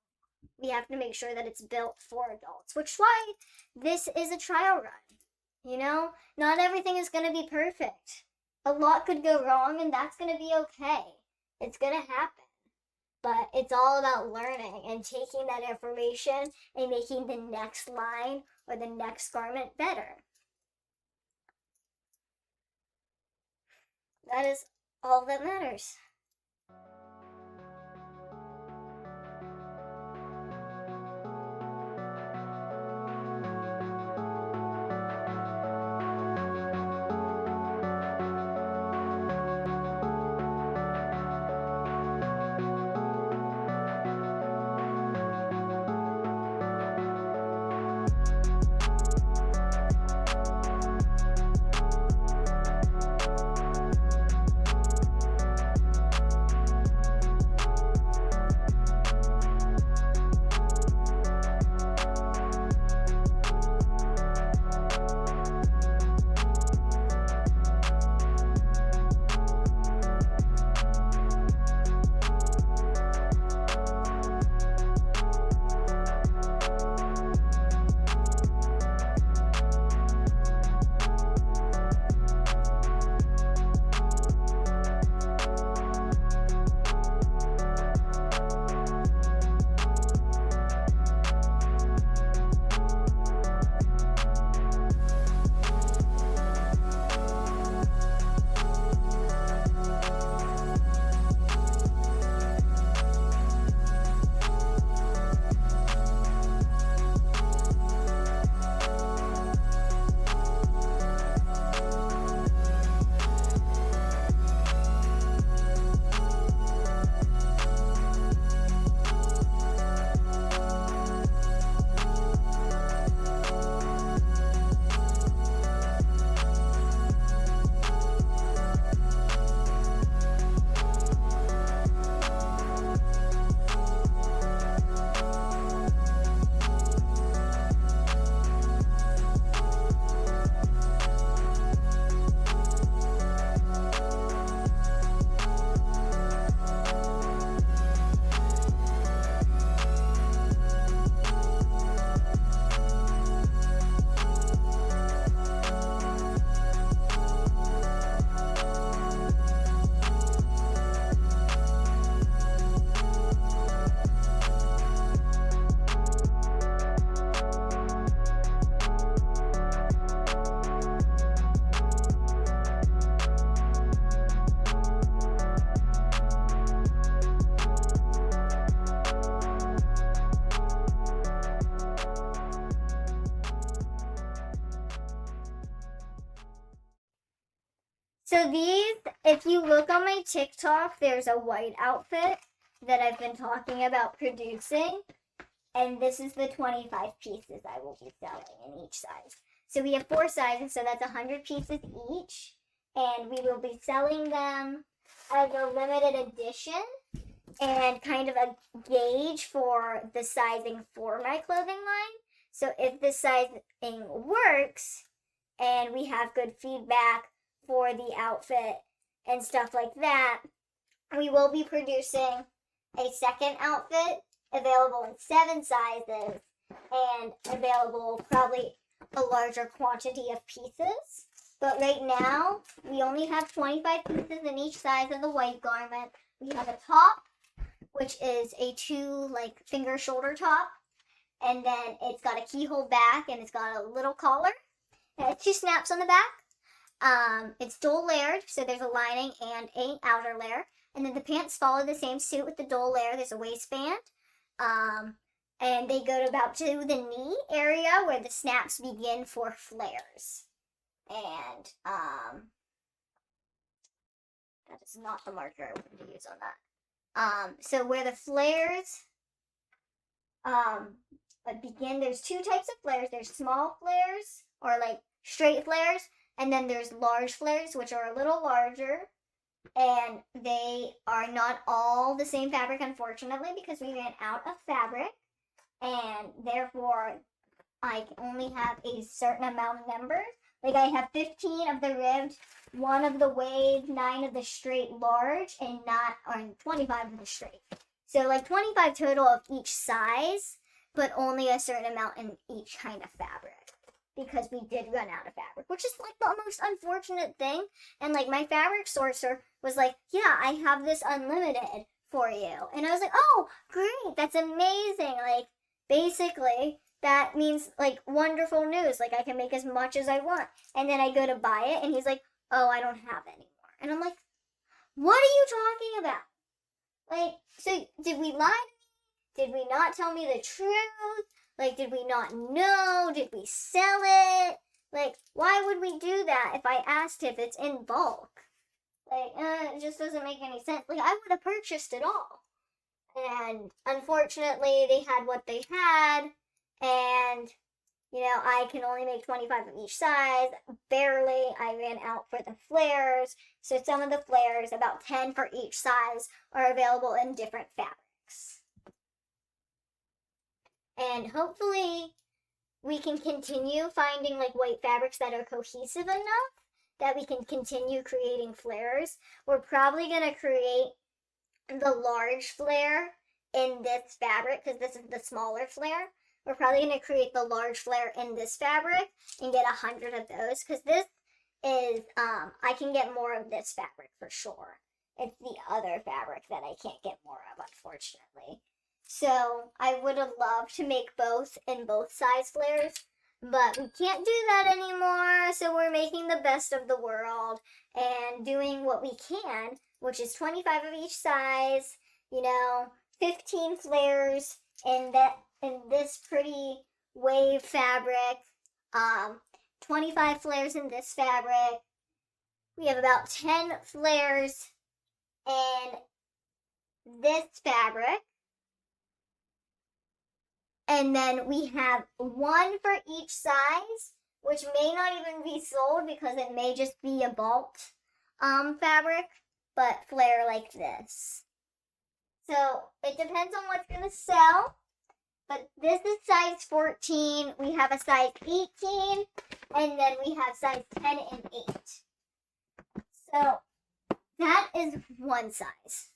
we have to make sure that it's built for adults, which is why this is a trial run. Not everything is going to be perfect. A lot could go wrong, and that's going to be okay. It's going to happen. But it's all about learning and taking that information and making the next line or the next garment better. That is all that matters. So these, if you look on my TikTok, there's a white outfit that I've been talking about producing. And this is the 25 pieces I will be selling in each size. So we have 4 sizes, so that's 100 pieces each. And we will be selling them as a limited edition and kind of a gauge for the sizing for my clothing line. So if the sizing works and we have good feedback for the outfit and stuff like that, we will be producing a second outfit available in 7 sizes and available probably a larger quantity of pieces. But right now, we only have 25 pieces in each size of the white garment. We have a top, which is a 2 finger shoulder top. And then it's got a keyhole back and it's got a little collar. It has 2 snaps on the back. It's dual layered, so there's a lining and an outer layer. And then the pants follow the same suit with the dual layer. There's a waistband. And they go to about to the knee area where the snaps begin for flares. And that is not the marker I wanted to use on that. So where the flares begin, there's 2 types of flares. There's small flares or straight flares, and then there's large flares, which are a little larger. And they are not all the same fabric, unfortunately, because we ran out of fabric. And therefore, I only have a certain amount of numbers. I have 15 of the ribbed, 1 of the wave, 9 of the straight large, and 25 of the straight. So 25 total of each size, but only a certain amount in each kind of fabric. Because we did run out of fabric, which is the most unfortunate thing. And my fabric sourcer was yeah, I have this unlimited for you. And I was oh, great, that's amazing. Basically, that means wonderful news. I can make as much as I want. And then I go to buy it and he's oh, I don't have it anymore. And I'm what are you talking about? So did we lie to me? Did we not tell me the truth? Did we not know? Did we sell it? Why would we do that if I asked if it's in bulk? It just doesn't make any sense. I would have purchased it all. And unfortunately, they had what they had. And, I can only make 25 of each size. Barely. I ran out for the flares. So some of the flares, about 10 for each size, are available in different fabrics. And hopefully we can continue finding white fabrics that are cohesive enough that we can continue creating flares. We're probably going to create the large flare in this fabric because this is the smaller flare. We're probably going to create the large flare in this fabric and get 100 of those because this is, I can get more of this fabric for sure. It's the other fabric that I can't get more of, unfortunately. So I would have loved to make both in both size flares, but we can't do that anymore. So we're making the best of the world and doing what we can, which is 25 of each size, 15 flares in this pretty wave fabric, 25 flares in this fabric. We have about 10 flares in this fabric. And then we have 1 for each size, which may not even be sold because it may just be a bulk fabric, but flare like this. So it depends on what's going to sell. But this is size 14. We have a size 18. And then we have size 10 and 8. So that is one size.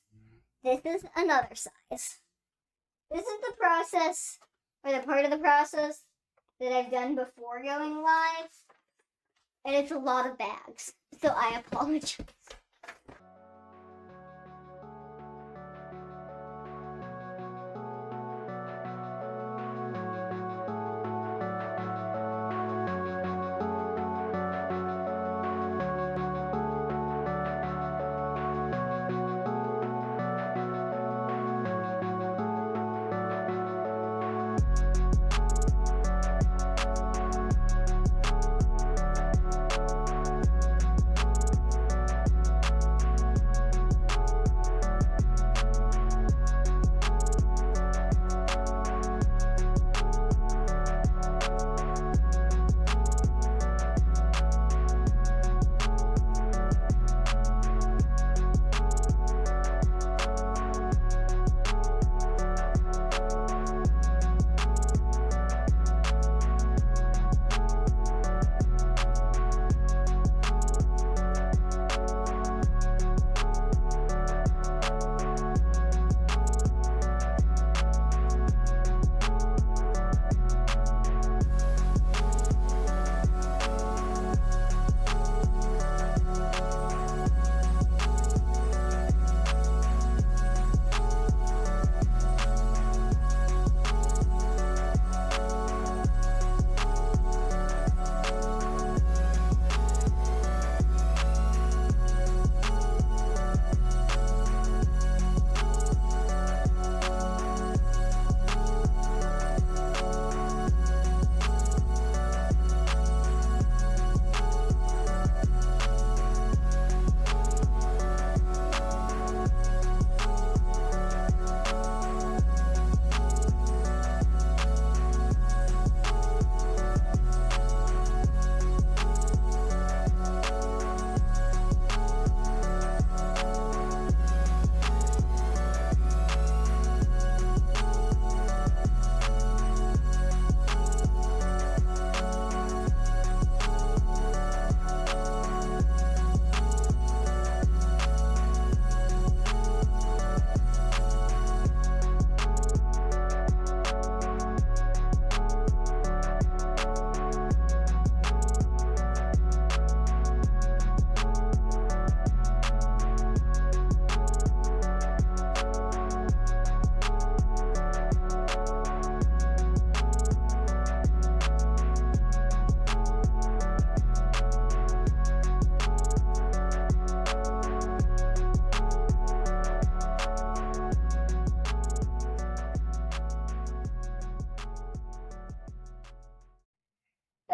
This is another size. This is the process, or the part of the process that I've done before going live. And it's a lot of bags. So I apologize.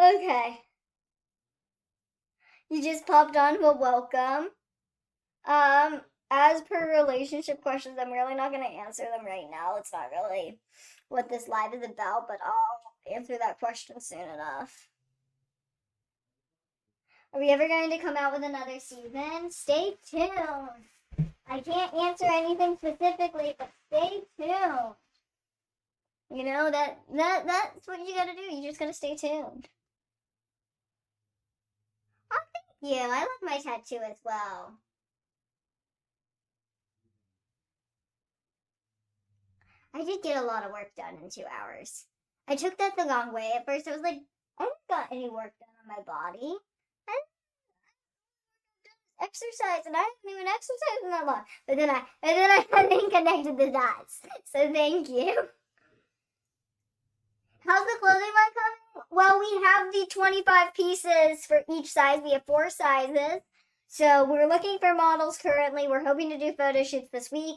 Okay. You just popped on, well, welcome. As per relationship questions, I'm really not going to answer them right now. It's not really what this live is about, but I'll answer that question soon enough. Are we ever going to come out with another season? Stay tuned. I can't answer anything specifically, but stay tuned. You know, that's what you gotta do. You just gotta stay tuned. Oh, thank you. I love my tattoo as well. I did get a lot of work done in 2 hours. I took that the wrong way. At first, I was like, I haven't got any work done on my body. I exercise, and I haven't even exercised in that long. But then I hadn't connected the dots. So thank you. How's the clothing line coming? Well, we have the 25 pieces for each size. We have 4 sizes. So we're looking for models currently. We're hoping to do photo shoots this week.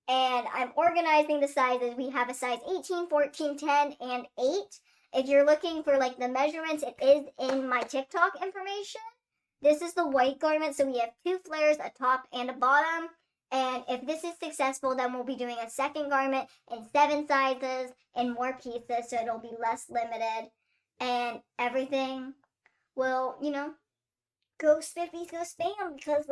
And I'm organizing the sizes. We have a size 18, 14, 10, and 8. If you're looking for like the measurements, it is in my TikTok information. This is the white garment. So we have 2 flares, a top and a bottom. And if this is successful, then we'll be doing a second garment in 7 sizes and more pieces, so it'll be less limited. And everything will, go spiffies, go spam, because,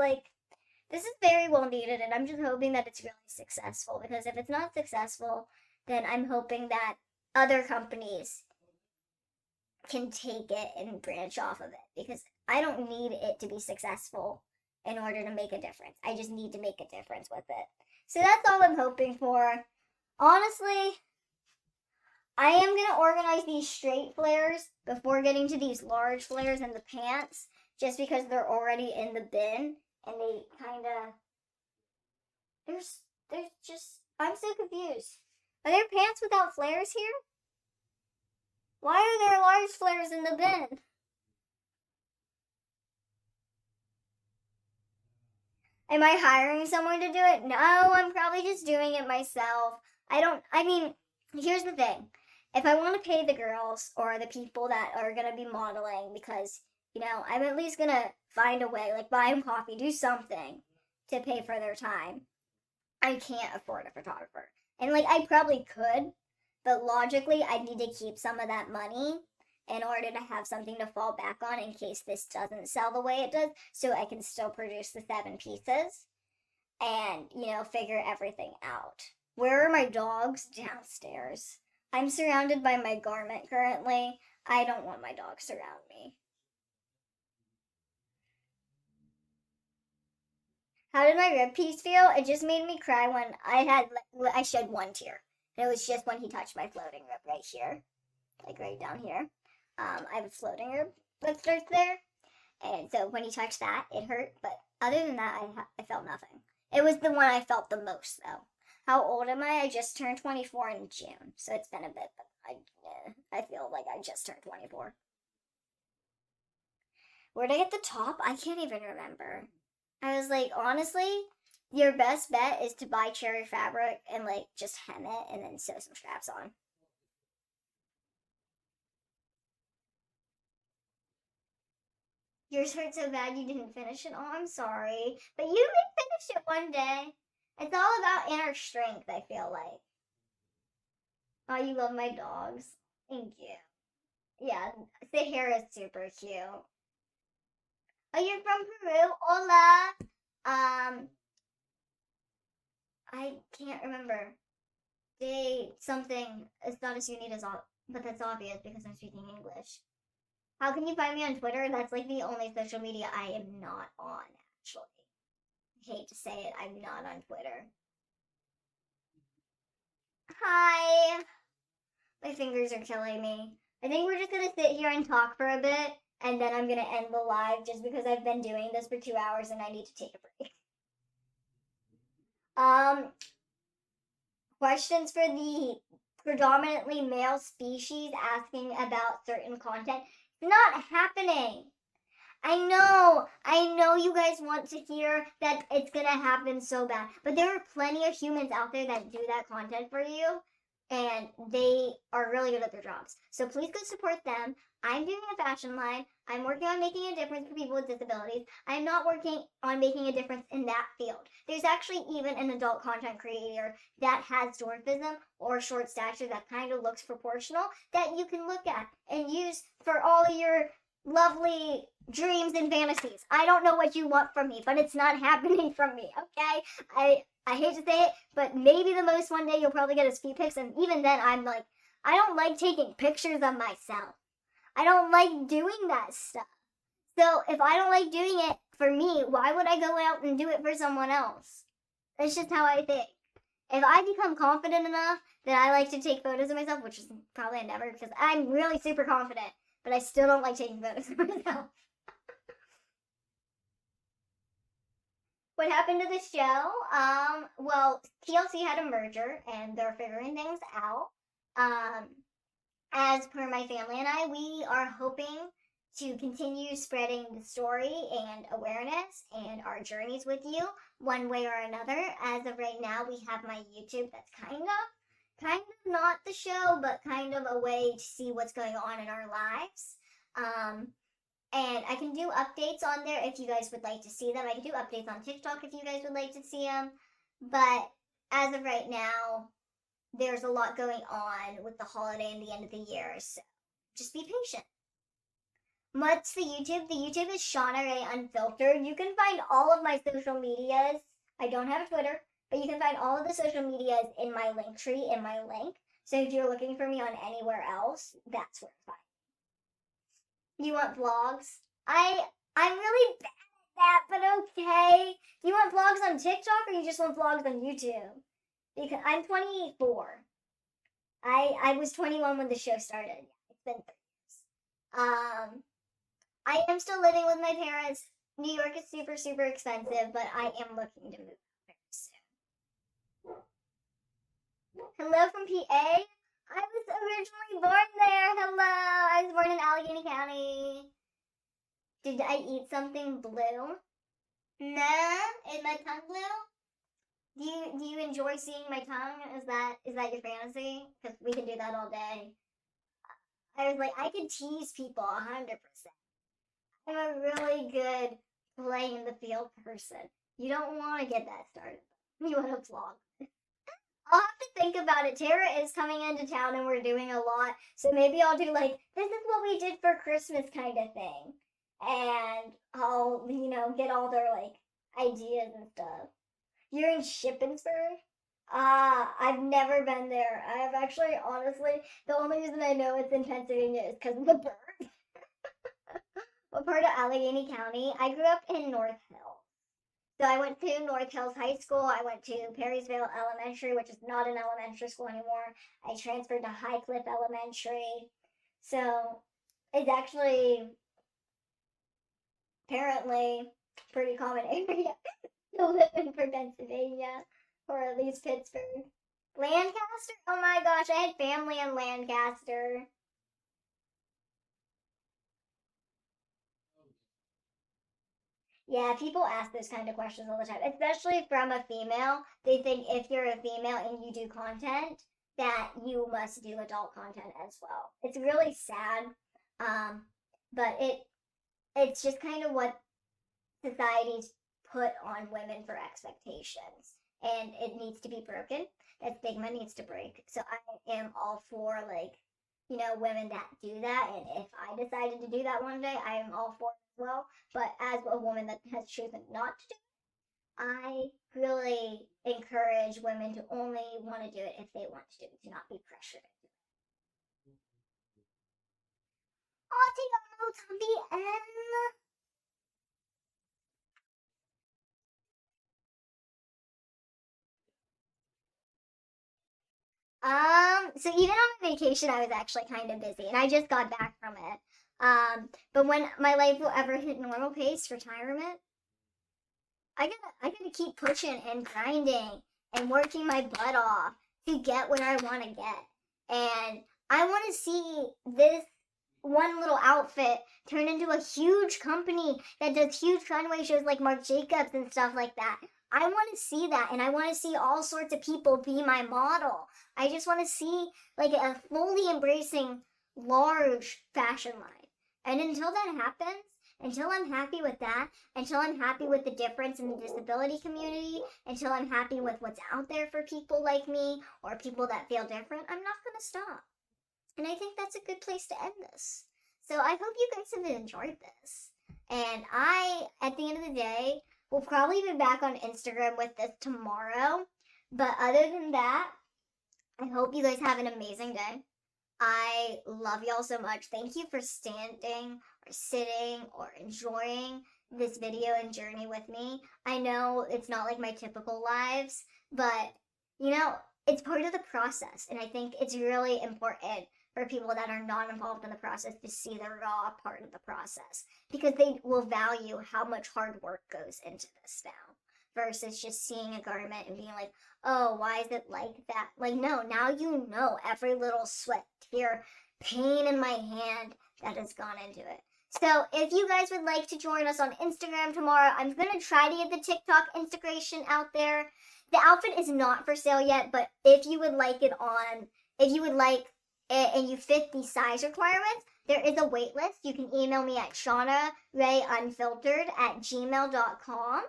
this is very well needed, and I'm just hoping that it's really successful, because if it's not successful, then I'm hoping that other companies can take it and branch off of it, because I don't need it to be successful in order to make a difference. I just need to make a difference with it. So that's all I'm hoping for. Honestly, I am going to organize these straight flares before getting to these large flares in the pants, just because they're already in the bin, and they kind of, there's just, I'm so confused. Are there pants without flares here? Why are there large flares in the bin? Am I hiring someone to do it? No, I'm probably just doing it myself. Here's the thing. If I want to pay the girls or the people that are going to be modeling, because, I'm at least going to find a way, like buy them coffee, do something to pay for their time. I can't afford a photographer. And, I probably could, but logically, I need to keep some of that money in order to have something to fall back on in case this doesn't sell the way it does, so I can still produce the 7 pieces and, figure everything out. Where are my dogs? Downstairs. I'm surrounded by my garment currently. I don't want my dogs around me. How did my rib piece feel? It just made me cry when I shed 1 tear. And it was just when he touched my floating rib right here, right down here. I have a floating rib that starts there, and so when he touched that, it hurt. But other than that, I felt nothing. It was the one I felt the most, though. How old am I? I just turned 24 in June, so it's been a bit. But I feel like I just turned 24. Where did I get the top? I can't even remember. I was like, honestly, your best bet is to buy cherry fabric and just hem it and then sew some straps on. Yours hurt so bad you didn't finish it? Oh, I'm sorry. But you may finish it one day. It's all about inner strength, I feel like. Oh, you love my dogs. Thank you. Yeah, the hair is super cute. Oh, you're from Peru? Hola. I can't remember. Something Estados Unidos, but that's obvious because I'm speaking English. How can you find me on Twitter? That's the only social media I am not on, actually. I hate to say it, I'm not on Twitter. Hi! My fingers are killing me. I think we're just gonna sit here and talk for a bit, and then I'm gonna end the live just because I've been doing this for 2 hours and I need to take a break. Questions for the predominantly male species asking about certain content. Not happening. I know you guys want to hear that it's gonna happen so bad, but there are plenty of humans out there that do that content for you, and they are really good at their jobs. So please go support them. I'm doing a fashion line. I'm working on making a difference for people with disabilities. I'm not working on making a difference in that field. There's actually even an adult content creator that has dwarfism or short stature that kind of looks proportional that you can look at and use for all your lovely dreams and fantasies. I don't know what you want from me, but it's not happening from me, okay? I hate to say it, but maybe the most one day you'll probably get is feet pics, and even then I'm like, I don't like taking pictures of myself. I don't like doing that stuff. So if I don't like doing it for me, why would I go out and do it for someone else? That's just how I think. If I become confident enough that I like to take photos of myself, which is probably a never because I'm really super confident, but I still don't like taking photos of myself. What happened to the show? Well, TLC had a merger and they're figuring things out. As per my family and I, we are hoping to continue spreading the story and awareness and our journeys with you one way or another. As of right now, we have my YouTube that's kind of not the show, but kind of a way to see what's going on in our lives. And I can do updates on there if you guys would like to see them. I can do updates on TikTok if you guys would like to see them. But as of right now, there's a lot going on with the holiday and the end of the year. So just be patient. What's the YouTube? The YouTube is Shauna Rae Unfiltered. You can find all of my social medias. I don't have a Twitter, but you can find all of the social medias in my link tree, in my link. So if you're looking for me on anywhere else, that's where to find. You want vlogs? I'm really bad at that, but okay. Do you want vlogs on TikTok or you just want vlogs on YouTube? Because I'm 24. I was 21 when the show started. It's been 3 years. I am still living with my parents. New York is super, super expensive, but I am looking to move very soon. Hello from PA. I was originally born there. Hello. I was born in Allegheny County. Did I eat something blue? Nah. Is my tongue blue? Do you enjoy seeing my tongue? Is that your fantasy? Because we can do that all day. I was like, I could tease people 100%. I'm a really good play in the field person. You don't want to get that started. You want to vlog. I'll have to think about it. Tara is coming into town and we're doing a lot. So maybe I'll do like, this is what we did for Christmas kind of thing. And I'll, get all their like ideas and stuff. You're in Shippensburg? I've never been there. I've actually, honestly, the only reason I know it's in Pennsylvania is because of the bird. What part of Allegheny County? I grew up in North Hills. So I went to North Hills High School. I went to Perrysville Elementary, which is not an elementary school anymore. I transferred to Highcliffe Elementary. So it's actually apparently pretty common area to live in for Pennsylvania, or at least Pittsburgh. Lancaster? Oh my gosh, I had family in Lancaster. Yeah, people ask those kind of questions all the time, especially from a female. They think if you're a female and you do content, that you must do adult content as well. It's really sad, but it's just kind of what society's put on women for expectations, and it needs to be broken. That stigma needs to break. So I am all for women that do that, and if I decided to do that one day, I am all for it as well. But as a woman that has chosen not to do it, I really encourage women to only want to do it if they want to do it, to not be pressured into it. Oh, take a little Tommy M. So even on vacation, I was actually kind of busy, and I just got back from it. But when my life will ever hit normal pace, retirement, I gotta keep pushing and grinding and working my butt off to get where I want to get. And I want to see this one little outfit turn into a huge company that does huge runway shows like Marc Jacobs and stuff like that. I want to see that, and I want to see all sorts of people be my model. I just want to see like a fully embracing large fashion line. And until that happens, until I'm happy with that, until I'm happy with the difference in the disability community, until I'm happy with what's out there for people like me or people that feel different, I'm not going to stop. And I think that's a good place to end this. So I hope you guys have enjoyed this. And at the end of the day, we'll probably be back on Instagram with this tomorrow. But other than that, I hope you guys have an amazing day. I love y'all so much. Thank you for standing or sitting or enjoying this video and journey with me. I know it's not like my typical lives, but it's part of the process. And I think it's really important for people that are not involved in the process to see the raw part of the process, because they will value how much hard work goes into this now versus just seeing a garment and being like, oh, why is it like that? Like, no, now you know every little sweat, tear, pain in my hand that has gone into it. So if you guys would like to join us on Instagram tomorrow, I'm going to try to get the TikTok integration out there. The outfit is not for sale yet, but if you would like it and you fit the size requirements, there is a wait list. You can email me at shaunaraeunfiltered@gmail.com.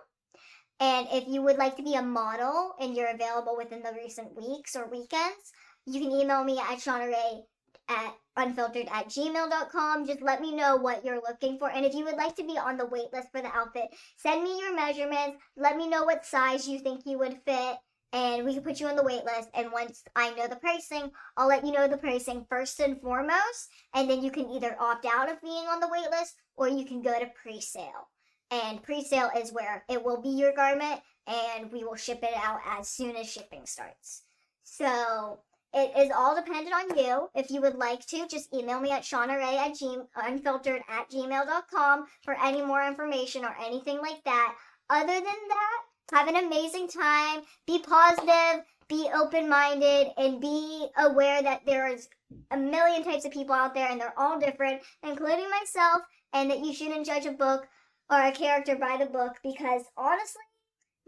And if you would like to be a model and you're available within the recent weeks or weekends, you can email me at shaunaraeunfiltered@gmail.com. Just let me know what you're looking for. And if you would like to be on the wait list for the outfit, send me your measurements. Let me know what size you think you would fit, and we can put you on the wait list. And once I know the pricing, I'll let you know the pricing first and foremost. And then you can either opt out of being on the wait list or you can go to pre-sale. And pre-sale is where it will be your garment and we will ship it out as soon as shipping starts. So it is all dependent on you. If you would like to, just email me at shaunarae@unfiltered@gmail.com for any more information or anything like that. Other than that, have an amazing time. Be positive, be open-minded, and be aware that there's a million types of people out there and they're all different, including myself, and that you shouldn't judge a book or a character by the book, because honestly,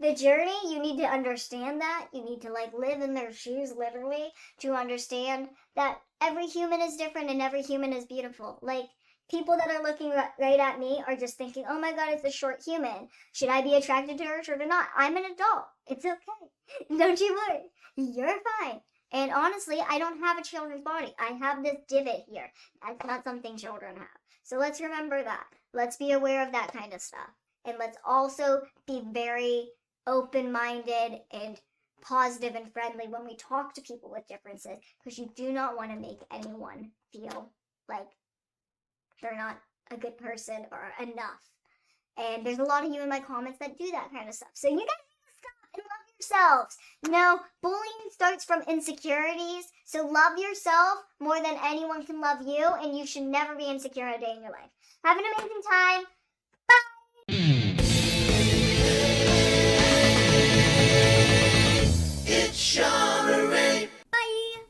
the journey, you need to understand that. You need to live in their shoes, literally, to understand that every human is different and every human is beautiful. People that are looking right at me are just thinking, oh my god, it's a short human. Should I be attracted to her or not? I'm an adult. It's okay. Don't you worry. You're fine. And honestly, I don't have a children's body. I have this divot here. That's not something children have. So let's remember that. Let's be aware of that kind of stuff. And let's also be very open-minded and positive and friendly when we talk to people with differences, because you do not want to make anyone feel like they're not a good person or enough. And there's a lot of you in my comments that do that kind of stuff. So you guys need to stop and love yourselves. Bullying starts from insecurities. So love yourself more than anyone can love you, and you should never be insecure a day in your life. Have an amazing time.